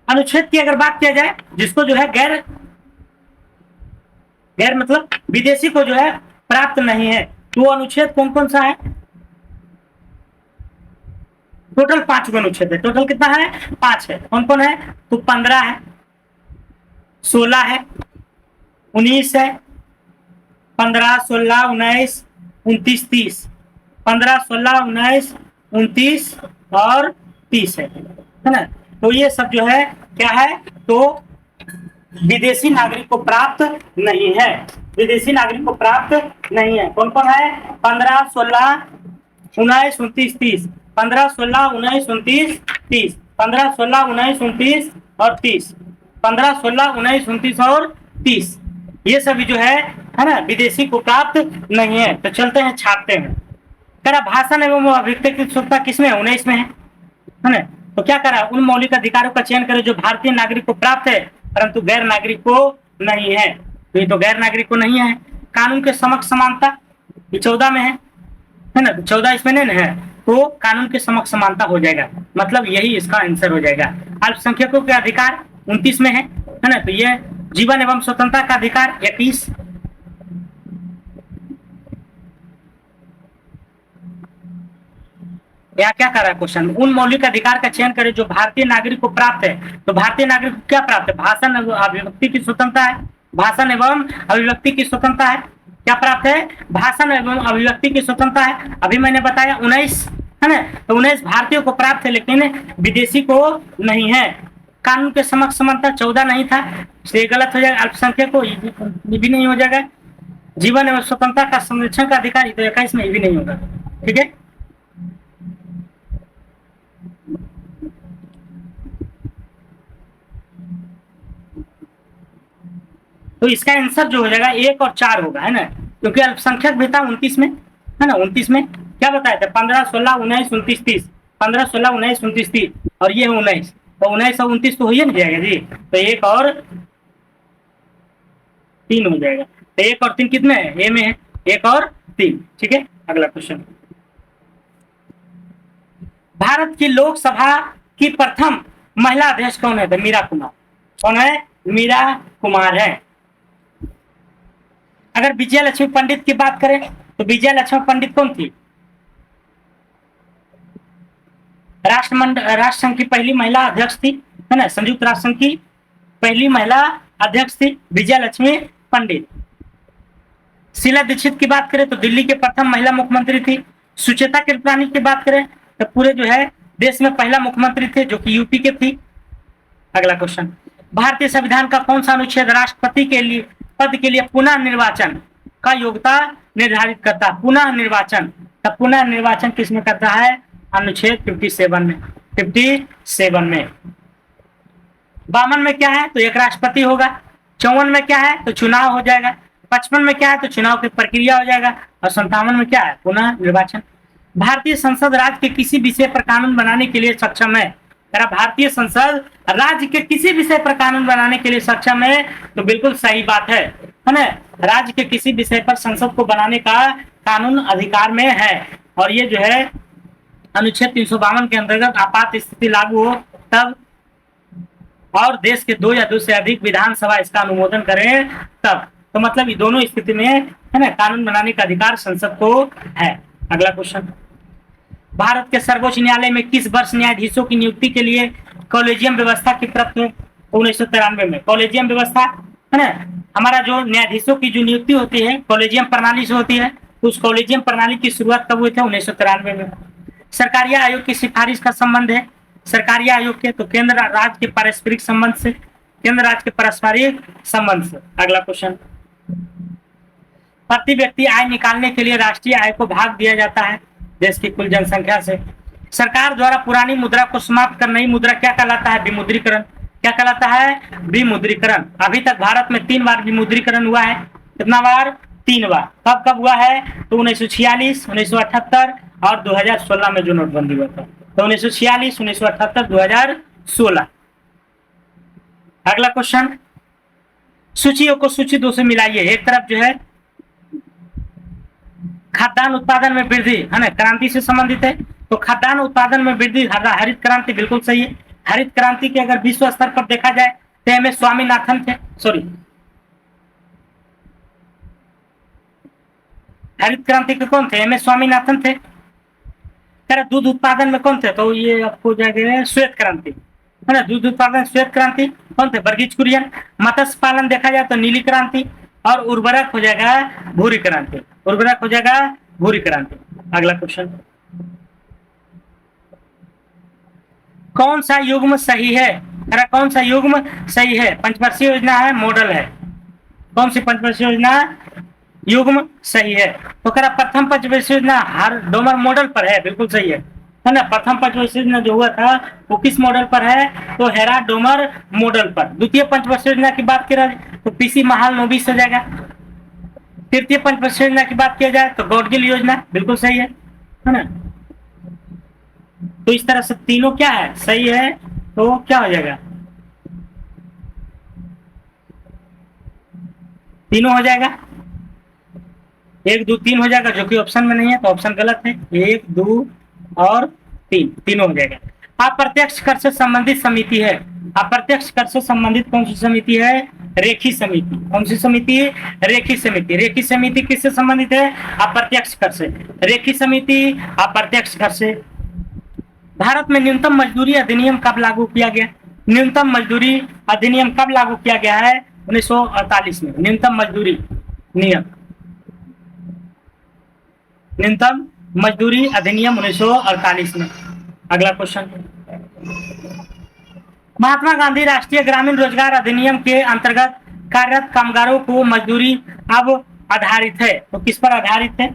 अनुच्छेद की अगर बात किया जाए जिसको जो है गैर मतलब विदेशी को जो है प्राप्त नहीं है, तो अनुच्छेद कौन कौन सा है? टोटल 5 अनुच्छेद है। टोटल कितना है? 5 है। कौन कौन है? तो 15 है, 16 है, 19 है, 15, 16, 19, 29, 30। 15, 16, 19, 29 और 30 है ना। तो ये सब जो है क्या है? तो विदेशी नागरिक को प्राप्त नहीं है। विदेशी नागरिक को प्राप्त नहीं है। कौन कौन है? 15, 16, 19, 29, 30। 15, 16, 19, 29, 30। 15, 16, 19, 29 और 30। 15, 16, 19, 29 और 30। ये सभी जो है ना विदेशी को प्राप्त नहीं है। तो चलते हैं छापते हैं। करा भाषण एवं अभिव्यक्ति की स्वतंत्रता किसमें है? 19 में है ना। तो क्या करा, उन मौलिक अधिकारों का चयन करे जो भारतीय नागरिक को प्राप्त है परंतु गैर नागरिक को नहीं है। तो ये तो गैर नागरिक को नहीं है। कानून के समक्ष समानता, ये 14 में है ना, 14 इसमें नहीं है, तो कानून के समक्ष समानता हो जाएगा, मतलब यही इसका आंसर हो जाएगा। अल्पसंख्यकों के अधिकार 29 में है ना, तो ये जीवन एवं स्वतंत्रता का अधिकार 21। या क्या कर रहा है क्वेश्चन, उन मौलिक अधिकार का चयन करें जो भारतीय नागरिक को प्राप्त है। तो भारतीय नागरिक को क्या प्राप्त है? भाषण एवं अभिव्यक्ति की स्वतंत्रता है, भाषण एवं अभिव्यक्ति की स्वतंत्रता है। क्या प्राप्त है? भाषण एवं अभिव्यक्ति की स्वतंत्रता है। अभी मैंने बताया 19 है ना, तो 19 भारतीयों को प्राप्त है लेकिन विदेशी को नहीं है। कानून के समक्ष समानता 14 नहीं था, इसलिए गलत हो जाएगा। अल्पसंख्यक को ये भी नहीं हो जाएगा। जीवन एवं स्वतंत्रता का संरक्षण का अधिकार 21 में ये भी नहीं होगा। ठीक है, तो इसका आंसर जो हो जाएगा 1 और 4 होगा, है ना, क्योंकि अल्पसंख्यक भी था 29 में, है ना। 29 में क्या बताया था? 15, 16, 19, 29, 30, 15, 16, 19, 29, 30 और ये 19, तो 19 और 29 तो हो ही नहीं जाएगा जी, तो 1 और 3 हो जाएगा। तो 1 और 3 कितने है? ए में है 1 और 3। ठीक है, अगला क्वेश्चन, भारत की लोकसभा की प्रथम महिला अध्यक्ष कौन है? तो मीरा कुमार। कौन है? मीरा कुमार है। अगर विजय लक्ष्मी पंडित की बात करें तो विजय लक्ष्मी पंडित कौन थी? राष्ट्र संघ की पहली महिला अध्यक्ष थी, है ना, संयुक्त राष्ट्र संघ की पहली महिला अध्यक्ष थी विजय लक्ष्मी पंडित। शीला दीक्षित की बात करें तो दिल्ली के प्रथम महिला मुख्यमंत्री थी। सुचेता कृपलानी की बात करें तो पूरे जो है देश में पहला मुख्यमंत्री थे जो कि यूपी के थी। अगला क्वेश्चन, भारतीय संविधान का कौन सा अनुच्छेद राष्ट्रपति के लिए पद के लिए पुनः निर्वाचन का योग्यता निर्धारित करता है? पुनः निर्वाचन, तब पुनः निर्वाचन किसमें करता है? अनुच्छेद 57 में। 57 में। 52 में क्या है? तो एक राष्ट्रपति होगा। 54 में क्या है? तो चुनाव हो जाएगा। 55 में क्या है? तो चुनाव की प्रक्रिया हो जाएगा। और 57 में क्या है? पुनः निर्वाचन। भारतीय संसद राज्य के किसी विषय पर कानून बनाने के लिए सक्षम है? भारतीय संसद राज्य के किसी विषय पर कानून बनाने के लिए सक्षम है, तो बिल्कुल सही बात है ना। राज्य के किसी विषय पर संसद को बनाने का कानून अधिकार में है, और ये जो है अनुच्छेद 352 के अंतर्गत आपात स्थिति लागू हो तब, और देश के 2 या 2 से अधिक विधानसभा इसका अनुमोदन करें तब, तो मतलब ये दोनों स्थिति में है ना कानून बनाने का अधिकार संसद को है। अगला क्वेश्चन, भारत के सर्वोच्च न्यायालय में किस वर्ष न्यायाधीशों की नियुक्ति के लिए कॉलेजियम व्यवस्था की प्रथा? 1993 में कॉलेजियम व्यवस्था, है ना। हमारा जो न्यायाधीशों की जो नियुक्ति होती है कॉलेजियम प्रणाली से होती है, तो उस कॉलेजियम प्रणाली की शुरुआत कब हुई थी? 1993 में। सरकारिया आयोग की सिफारिश का संबंध है सरकारिया आयोग के, तो केंद्र राज्य के पारस्परिक संबंध से, केंद्र राज्य के पारस्परिक संबंध से। अगला क्वेश्चन, प्रति व्यक्ति आय निकालने के लिए राष्ट्रीय आय को भाग दिया जाता है देश की कुल जनसंख्या से। सरकार द्वारा पुरानी मुद्रा को समाप्त कर नई मुद्रा क्या कहलाता है? विमुद्रीकरण। क्या कहलाता है? विमुद्रीकरण। अभी तक भारत में 3 बार विमुद्रीकरण हुआ है। कितना बार? 3 बार। कब कब हुआ है? तो 1946, 1978 और 2016 में जो नोटबंदी हुआ था। तो 1946, 1978, 2016। अगला क्वेश्चन, सूचियों को सूची 2 से मिलाइए। एक तरफ जो है खाद्यान्न उत्पादन में वृद्धि, है ना, क्रांति से संबंधित है, तो खाद्यान्न उत्पादन में वृद्धि हरित क्रांति बिल्कुल सही है। हरित क्रांति के अगर विश्व स्तर पर देखा जाए तो एम एस स्वामीनाथन थे, हरित क्रांति के कौन थे? एम एस स्वामीनाथन थे। दूध उत्पादन में कौन थे? तो ये आपको जाएगा श्वेत क्रांति, है ना। दूध उत्पादन श्वेत क्रांति कौन थे? वर्गीज कुरियन। मत्स्य पालन देखा जाए तो नीली क्रांति, और उर्वरक हो जाएगा भूरी क्रांति। उर्वरक हो जाएगा भूरी क्रांति। अगला क्वेश्चन, कौन सा युग्म सही है? कौन सा युग्म सही है? पंचवर्षीय योजना है, मॉडल है? कौन सी पंचवर्षीय योजना युग्म सही है? तो प्रथम पंचवर्षीय योजना हर डोमर मॉडल पर है, बिल्कुल सही है ना। प्रथम पंचवर्षीय योजना जो हुआ था वो किस मॉडल पर है? तो हेरा डोमर मॉडल पर। द्वितीय पंचवर्षीय योजना की बात की जाए तो पीसी महाल नोबिस हो जाएगा। तृतीय पंचवर्षीय योजना की बात किया जाए तो गॉडगिल योजना, बिल्कुल सही है है ना। तो इस तरह से तीनों क्या है, सही है, तो क्या हो जाएगा, तीनों हो जाएगा, 1 2 3 हो जाएगा, जो कि ऑप्शन में नहीं है तो ऑप्शन गलत है। 1 2 और 3 तीनों हो जाएगा। अप्रत्यक्ष कर से संबंधित समिति है, अप्रत्यक्ष कर से संबंधित कौन सी समिति है, रेखी समिति। कौन सी समिति, रेखी समिति। रेखी समिति किससे संबंधित है, अप्रत्यक्ष कर से। रेखी समिति अप्रत्यक्ष कर से। भारत में न्यूनतम मजदूरी अधिनियम कब लागू किया गया, न्यूनतम मजदूरी अधिनियम कब लागू किया गया है, 1948 में। न्यूनतम मजदूरी नियम, न्यूनतम मजदूरी अधिनियम 1948 में। अगला क्वेश्चन, महात्मा गांधी राष्ट्रीय ग्रामीण रोजगार अधिनियम के अंतर्गत कार्यरत कामगारों को मजदूरी अब आधारित है, तो किस पर आधारित है,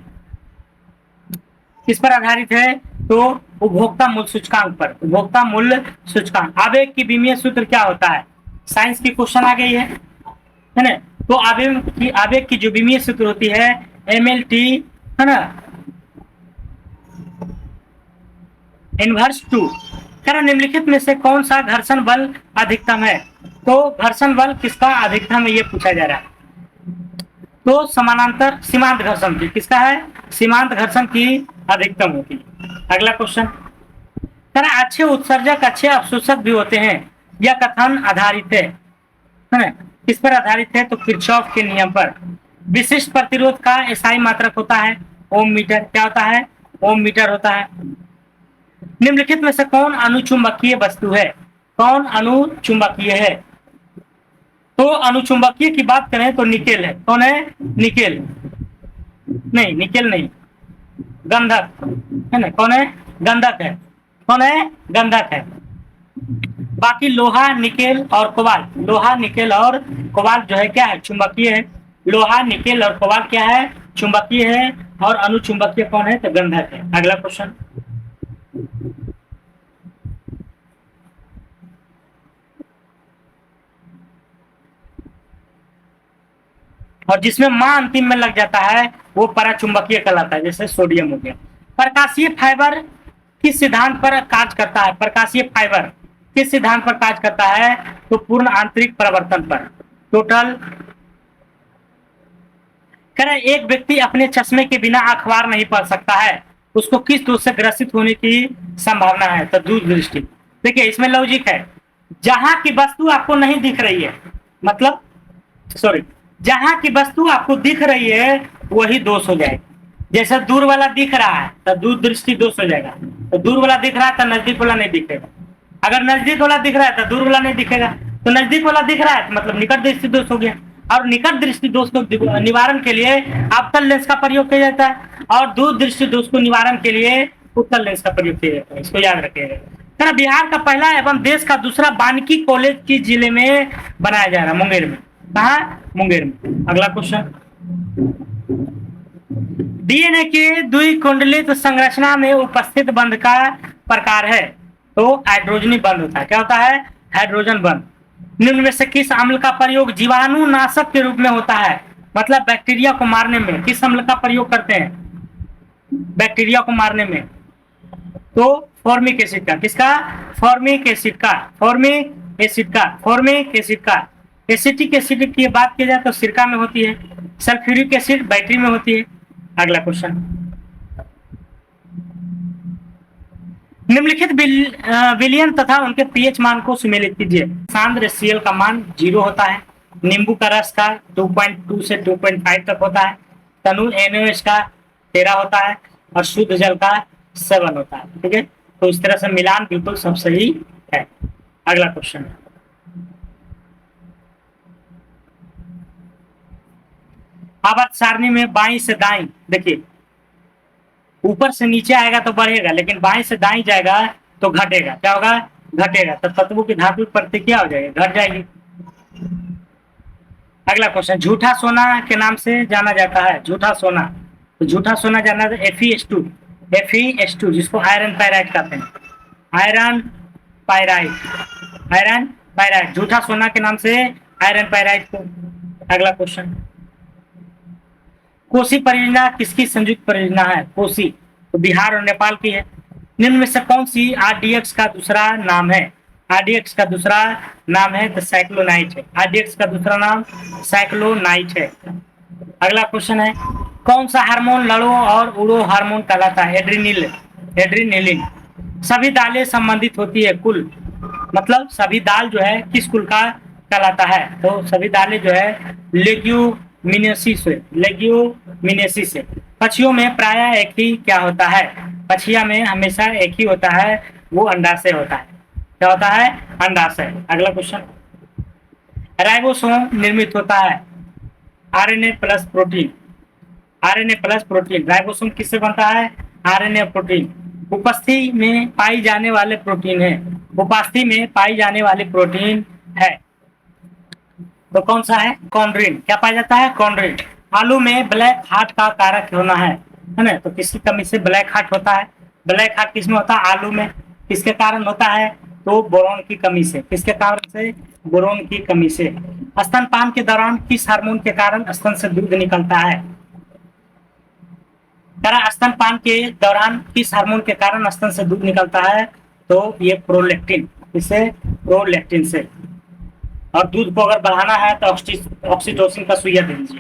किस पर आधारित है, तो उपभोक्ता मूल्य सूचकांक पर। उपभोक्ता मूल्य सूचकांक। आवेग की विमीय सूत्र क्या होता है, साइंस की क्वेश्चन आ गई है ना। तो आवेग की जो विमीय सूत्र होती है MLT, है ना, इनवर्स 2। कह निम्नलिखित में से कौन सा घर्षण बल अधिकतम है, तो घर्षण बल किसका अधिकतम है ये पूछा जा रहा है। तो समानांतर सीमांत घर्षण की, किसका है, सीमांत घर्षण की अधिकतम होती है। अगला क्वेश्चन, अच्छे उत्सर्जक अच्छे अवशोषक भी होते हैं, यह कथन आधारित है ना, किस पर आधारित है, तो किरचॉफ के नियम पर। विशिष्ट प्रतिरोध का SI मात्रक होता है ओम मीटर। क्या होता है, ओम मीटर होता है। निम्नलिखित में से कौन अनुचुंबकीय वस्तु है, कौन अनुचुंबकीय है, तो अनुचुंबकीय की बात करें तो निकेल है। कौन है, निकेल नहीं, निकेल नहीं, गंधक है ना। कौन है, गंधक है। कौन है, गंधक है। बाकी लोहा निकेल और कोबाल्ट, लोहा निकेल और कोबाल्ट जो है क्या है, चुंबकीय है। लोहा निकेल और कोबाल्ट क्या है, चुंबकीय है, और अनुचुंबकीय कौन है, तो गंधक है। अगला क्वेश्चन, और जिसमें मां अंतिम में लग जाता है वो पराचुंबकीय कहलाता है, जैसे सोडियम हो गया। प्रकाशीय फाइबर किस सिद्धांत पर कार्य करता है, प्रकाशीय फाइबर किस सिद्धांत पर कार्य करता है, तो पूर्ण आंतरिक परिवर्तन पर, टोटल। कह एक व्यक्ति अपने चश्मे के बिना अखबार नहीं पढ़ सकता है, उसको किस दोष से ग्रसित होने की संभावना है, तो दूरदृष्टि। देखिए इसमें लॉजिक है, जहां की वस्तु आपको नहीं दिख रही है, मतलब सॉरी, जहां की वस्तु आपको दिख रही है वही दोष हो जाएगा। जैसे दूर वाला दिख रहा है तो दूर दृष्टि दोष हो जाएगा, तो दूर वाला दिख रहा है तो नजदीक वाला नहीं दिखेगा। अगर नजदीक वाला दिख रहा है तो दूर वाला नहीं दिखेगा, तो नजदीक वाला दिख रहा है मतलब निकट दृष्टि दोष हो गया। और निकट दृष्टि दोष को निवारण के लिए अवतल लेंस का प्रयोग किया जाता है, और दूर दृष्टि दोष को निवारण के लिए उत्तल लेंस का प्रयोग किया जाता है। इसको याद रखिएगा। बिहार का पहला एवं देश का दूसरा वानिकी कॉलेज किस जिले में बनाया जा रहा है, मुंगेर में। कहा, मुंगेर में। अगला क्वेश्चन, डीएनए के द्विकुंडलित संरचना में उपस्थित बंध का प्रकार है, तो हाइड्रोजनी बंध होता है। क्या होता है, हाइड्रोजन बंध। निम्न में से किस अम्ल का प्रयोग जीवाणुनाशक के रूप में होता है, मतलब बैक्टीरिया को मारने में किस अम्ल का प्रयोग करते हैं, बैक्टीरिया को मारने में, तो फॉर्मिक एसिड का। किसका, फॉर्मिक एसिड का, फॉर्मिक एसिड का, फॉर्मिक एसिड का। एसिटिक एसिड की बात की जाए तो सिरका में होती है, सल्फ्यूरिक एसिड बैटरी में होती है। अगला क्वेश्चन, निम्नलिखित विलयन तथा उनके पीएच मान को सुमेलित कीजिए। सांद्र HCl का मान 0 होता है, नींबू का रस का 2.2 से 2.5 तक होता है, तनु NaOH का 13 होता है, और शुद्ध जल का 7 होता है। ठीक है, तो इस तरह से मिलान बिल्कुल सब सही है। अगला क्वेश्चन, आवर्त सारणी में बाईं से दाईं, देखिए ऊपर से नीचे आएगा तो बढ़ेगा, लेकिन बाईं से दाईं जाएगा तो घटेगा। क्या होगा, घटेगा। तो तत्वों की धातु प्रतिक्रिया हो जाएगी, घट जाएगी। अगला क्वेश्चन, झूठा सोना के नाम से जाना जाता है, झूठा सोना, तो झूठा सोना जाना FeS2, FeS2 जिसको आयरन पायराइट कहते हैं, आयरन पायराइट, आयरन पायराइट, झूठा सोना के नाम से आयरन पायराइट को। अगला क्वेश्चन, कोसी परियोजना किसकी संयुक्त परियोजना है, कोसी, तो बिहार और नेपाल की है। निम्न में से कौन सी आरडीएक्स का दूसरा नाम है? आरडीएक्स का दूसरा नाम है द साइक्लोनाइट है। आरडीएक्स का दूसरा नाम साइक्लोनाइट है। अगला क्वेश्चन है, कौन सा हार्मोन लड़ो और उड़ो हार्मोन कहलाता है? एड्रीनेलिन। सभी दालें संबंधित होती है कुल, मतलब सभी दाल जो है किस कुल का कहलाता है? तो सभी दालें जो है लेग्यूमिनेसी से। पक्षियों में प्रायः एक ही क्या होता है? पक्षिया में हमेशा एक ही होता है, वो अंडाशय होता है। क्या होता है? अंडाशय। अगला क्वेश्चन, राइबोसोम निर्मित होता है RNA plus protein. RNA plus protein. Ribosome किससे बनता है? RNA protein. उपस्थिति में पाई जाने वाले प्रोटीन है। उपस्थिति में पाई जाने वाली प्रोटीन है तो कौन सा है? कॉन्ड्रिन। क्या पाया जाता है? कॉन्ड्रिन। आलू में ब्लैक हार्ट का कारक होना है ना? तो किसकी कमी से ब्लैक हार्ट होता है? ब्लैक हार्ट किसमें होता है? आलू में। किसके कारण होता है? तो बोरोन की कमी से। किसके कारण से? बोरोन की कमी से। स्तनपान के दौरान किस हार्मोन के कारण स्तन से दूध निकलता है? स्तनपान के दौरान किस हार्मोन के कारण स्तन से दूध निकलता है? तो ये प्रोलैक्टिन। इसे प्रोलैक्टिन से। और दूध को अगर बढ़ाना है तो ऑक्सीटोसिन का सुइया दे दीजिए।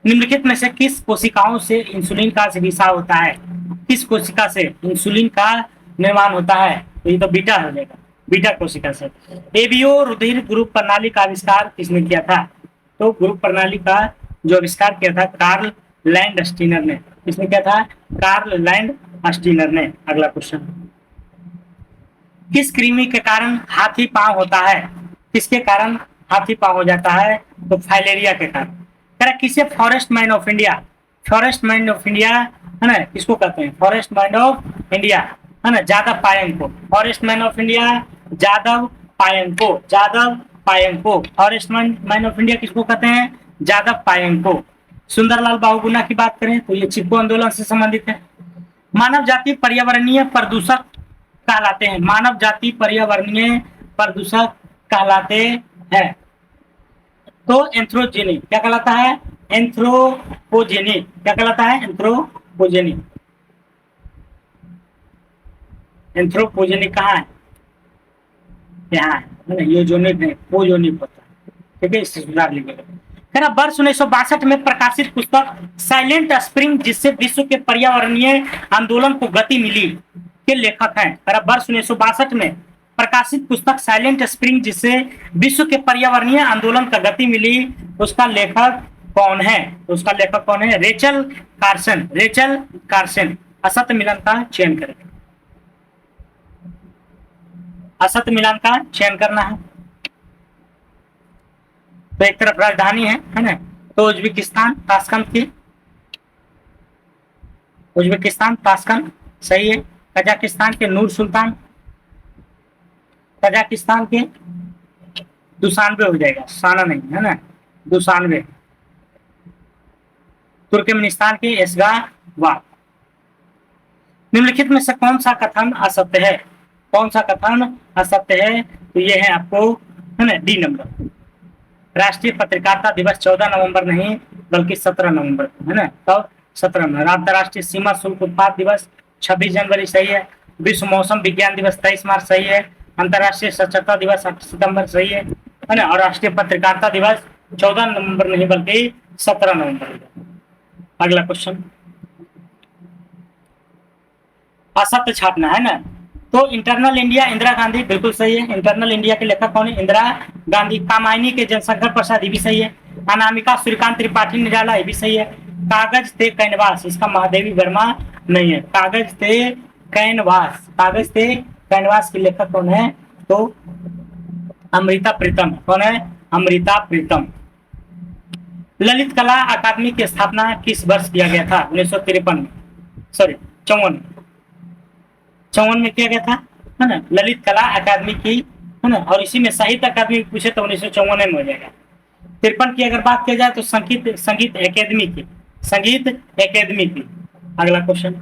निम्नलिखित में से किस कोशिकाओं से इंसुलिन का रिसाव होता है? किस कोशिका से इंसुलिन का निर्माण होता है? तो ये तो बीटा हो जाएगा, बीटा कोशिका से। एबीओ रुधिर ग्रुप प्रणाली का आविष्कार किसने किया था? तो ग्रुप प्रणाली का जो आविष्कार किया था कार्ल लैंडस्टीनर ने। किसने किया था? कार्ल लैंडस्टीनर ने। अगला क्वेश्चन, किस कृमि के कारण हाथी पांव होता है? किसके कारण हाथी पांव हो जाता है? तो फाइलेरिया के कारण। किसे forest man of India? Forest man of India है ना, किसको कहते हैं? फॉरेस्ट मैन ऑफ इंडिया है ना, जादव पायंग को। Forest man of India Jadav Payeng को। जादव पायंग को फॉरेस्ट मैन ऑफ इंडिया किसको कहते हैं? जादव पायंग को। सुंदरलाल बहुगुणा की बात करें तो ये चिपको आंदोलन से संबंधित है। मानव जाति पर्यावरणीय प्रदूषक कहलाते हैं। मानव जाति पर्यावरणीय प्रदूषक कहलाते हैं। तो एंथ्रोजेनिक क्या कहलाता है? एंथ्रोपोजेनिक। क्या कहलाता है? एंथ्रोपोजेनिक। एंथ्रोपोजेनिक कहाँ है? यहाँ है। यूजोनिक नहीं, पोजोनिक होता है। ठीक है, इससे सुधार लीजिएगा। वर्ष 1962 में प्रकाशित पुस्तक साइलेंट स्प्रिंग जिससे विश्व के पर्यावरणीय आंदोलन को गति मिली के लेखक हैं? वर्ष 1962 में प्रकाशित पुस्तक साइलेंट स्प्रिंग जिससे विश्व के पर्यावरणीय आंदोलन का गति मिली, उसका लेखक कौन है? उसका लेखक कौन है? Rachel Carson. Rachel Carson. असत मिलन का चयन करें। असत मिलन का चयन करना है। तो एक तरफ राजधानी है ना, तो उज्बेकिस्तान ताशकंद की। उज्बेकिस्तान ताशकंद सही है। कजाकिस्तान के नूर सुल्तान। कजाकिस्तान के दुशानबे हो जाएगा, साना नहीं है ना, दुशानबे। तुर्कमेनिस्तान के एसगावात। निम्नलिखित में से कौन सा कथन असत्य है? कौन सा कथन असत्य है? तो ये है आपको है ना, डी नंबर। राष्ट्रीय पत्रकारिता दिवस 14 नवंबर नहीं बल्कि 17 नवंबर है ना, तो 17 नवंबर। अंतर्राष्ट्रीय सीमा शुल्क उत्पाद दिवस 26 जनवरी सही है। विश्व मौसम विज्ञान दिवस 23 मार्च सही है। अंतर्राष्ट्रीय साक्षरता दिवस 8 सितंबर सही है ना। और राष्ट्रीय पत्रकारिता दिवस 14 नवंबर नहीं बल्कि 17 नवंबर। अगला क्वेश्चन, असत्य छापना है ना, तो इंटरनल इंडिया इंदिरा गांधी बिल्कुल सही है। इंटरनल इंडिया के लेखक कौन है? इंदिरा गांधी। कामायनी के जनशंकर प्रसाद, ये भी सही है। अनामिका सूर्यकांत त्रिपाठी निराला, ये भी सही है। कागज थे कैनवास, इसका महादेवी वर्मा नहीं है। कागज थे कैनवास। कागज थे कैनवास के लेखक कौन है? तो अमृता प्रीतम। कौन है? अमृता प्रीतम। ललित कला अकादमी की स्थापना किस वर्ष किया गया था? 1953 में, सॉरी 54 में किया गया था है ना, ललित कला अकादमी की है ना। और इसी में साहित्य अकादमी पूछे तो 1954 में हो जाएगा। 53 की अगर बात किया जाए तो संगीत एकेडमी की। संगीत एकेडमी की। अगला क्वेश्चन,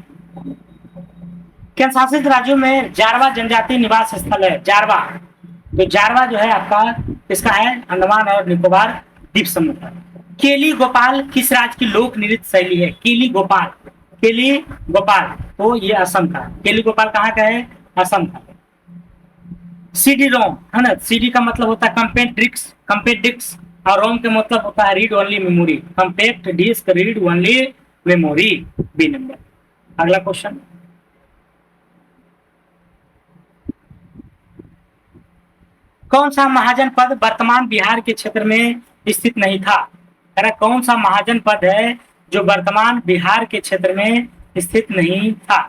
केंद्र शासित राज्यों में जारवा जनजाति निवास स्थल है? जारवा, तो जारवा जो है आपका इसका है अंडमान और निकोबार द्वीप समूह का। केली गोपाल किस राज्य की लोक नृत्य शैली है? केली गोपाल केली गोपाल, तो ये असम का, केली गोपाल कहाँ का है, असम का। सीडी रोम है ना, सीडी का मतलब होता है कंपेक्ट डिस्क और रोम का मतलब होता है read only memory, compact disc read only memory, B number. अगला क्वेश्चन, कौन सा महाजनपद वर्तमान बिहार के क्षेत्र में स्थित नहीं था, कौन सा महाजनपद है जो वर्तमान बिहार के क्षेत्र में स्थित नहीं था।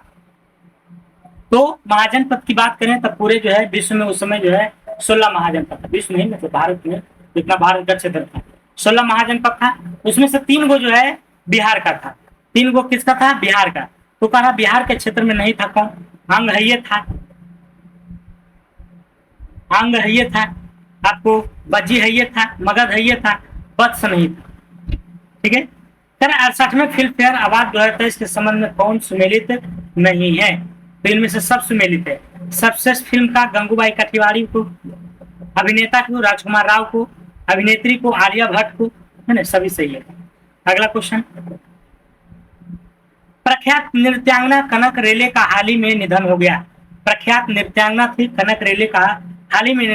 तो महाजनपद की बात करें तो पूरे जो है विश्व में उस समय जो है 16 महाजनपद था, विश्व नहीं मतलब भारत में जितना भारत का क्षेत्र था 16 महाजनपद था, उसमें से 3 गो जो है बिहार का था, 3 गो किसका था, बिहार का। तो कहा बिहार के क्षेत्र में नहीं था, कौन, अंगहैये था, अंगहैये था, आपको बजीहैये था, मगधहैये था, वत्स नहीं था। ठीक है, 68वें फिल्म फेयर अवार्ड 2023 के संबंध में कौन सुमेलित नहीं है, तो इनमें से सब सुमेलित है। सर्वश्रेष्ठ फिल्म का गंगूबाई काठियावाड़ी को, अभिनेता को राजकुमार राव को, अभिनेत्री को आलिया भट्ट को, है ना, सभी सही है। अगला क्वेश्चन, प्रख्यात नृत्यांगना कनक रेले का हाल ही में निधन हो गया, प्रख्यात नृत्यांगना थी कनक रेले का हाल ही में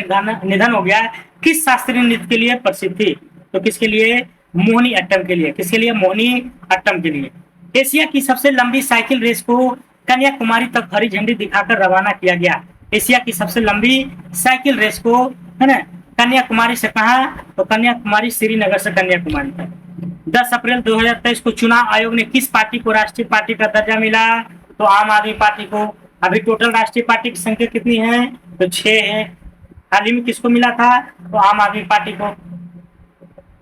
निधन हो गया, किस शास्त्रीय नृत्य के लिए प्रसिद्ध थी, तो किसके लिए, मोहिनी अट्टम के लिए, किसके लिए, मोहिनी अट्टम के लिए। एशिया की सबसे लंबी साइकिल रेस को कन्याकुमारी तक हरी झंडी दिखाकर रवाना किया गया, एशिया की सबसे लंबी साइकिल रेस को, है ना, कन्याकुमारी से कहा, तो कन्याकुमारी श्रीनगर से कन्याकुमारी तक। 10 अप्रैल 2023 को चुनाव आयोग ने किस पार्टी को राष्ट्रीय पार्टी का दर्जा मिला, तो आम आदमी पार्टी को। अभी टोटल राष्ट्रीय पार्टी की संख्या कितनी है, तो 6 है, हाल ही में किसको मिला था, तो आम आदमी पार्टी को।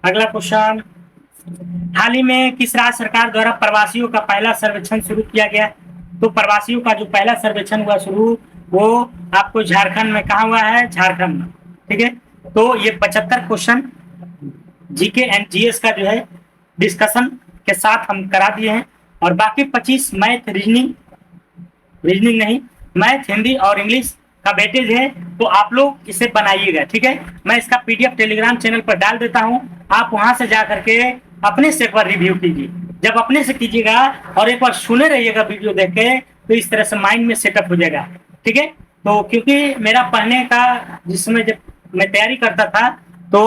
अगला क्वेश्चन, हाल ही में किस राज्य सरकार द्वारा प्रवासियों का पहला सर्वेक्षण शुरू किया गया, तो प्रवासियों का जो पहला सर्वेक्षण हुआ शुरू वो आपको झारखंड में कहा हुआ है, झारखंड में। ठीक है, तो ये 75 क्वेश्चन जीके एंड जीएस का जो है डिस्कशन के साथ हम करा दिए हैं, और बाकी 25 मैथ रीजनिंग नहीं, मैथ हिंदी और इंग्लिश का वेटेज है, तो आप लोग इसे बनाइएगा। ठीक है, मैं इसका पीडीएफ टेलीग्राम चैनल पर डाल देता हूं, आप वहां से जा करके अपने से एक बार रिव्यू कीजिए, जब अपने से कीजिएगा और एक बार सुने रहिएगा वीडियो देख के, तो इस तरह से माइंड में सेटअप हो जाएगा। ठीक है, तो क्योंकि मेरा पढ़ने का जिस समय जब मैं तैयारी करता था तो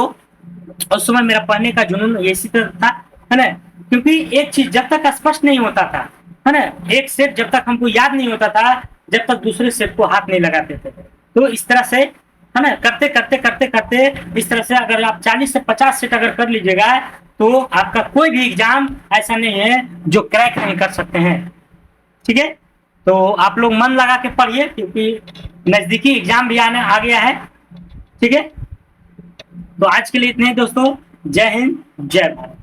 उस समय मेरा पढ़ने का जुनून इसी तरह था, है ना, क्योंकि एक चीज जब तक स्पष्ट नहीं होता था, है ना, एक सेट जब तक हमको याद नहीं होता था, जब तक दूसरे सेट को हाथ नहीं लगाते थे। तो इस तरह से, है ना, करते करते करते करते इस तरह से अगर आप 40 से 50 सेट अगर कर लीजिएगा, तो आपका कोई भी एग्जाम ऐसा नहीं है जो क्रैक नहीं कर सकते हैं। ठीक है, तो आप लोग मन लगा के पढ़िए, क्योंकि नजदीकी एग्जाम भी आने आ गया है। ठीक है, तो आज के लिए इतने ही दोस्तों, जय हिंद जय भारत।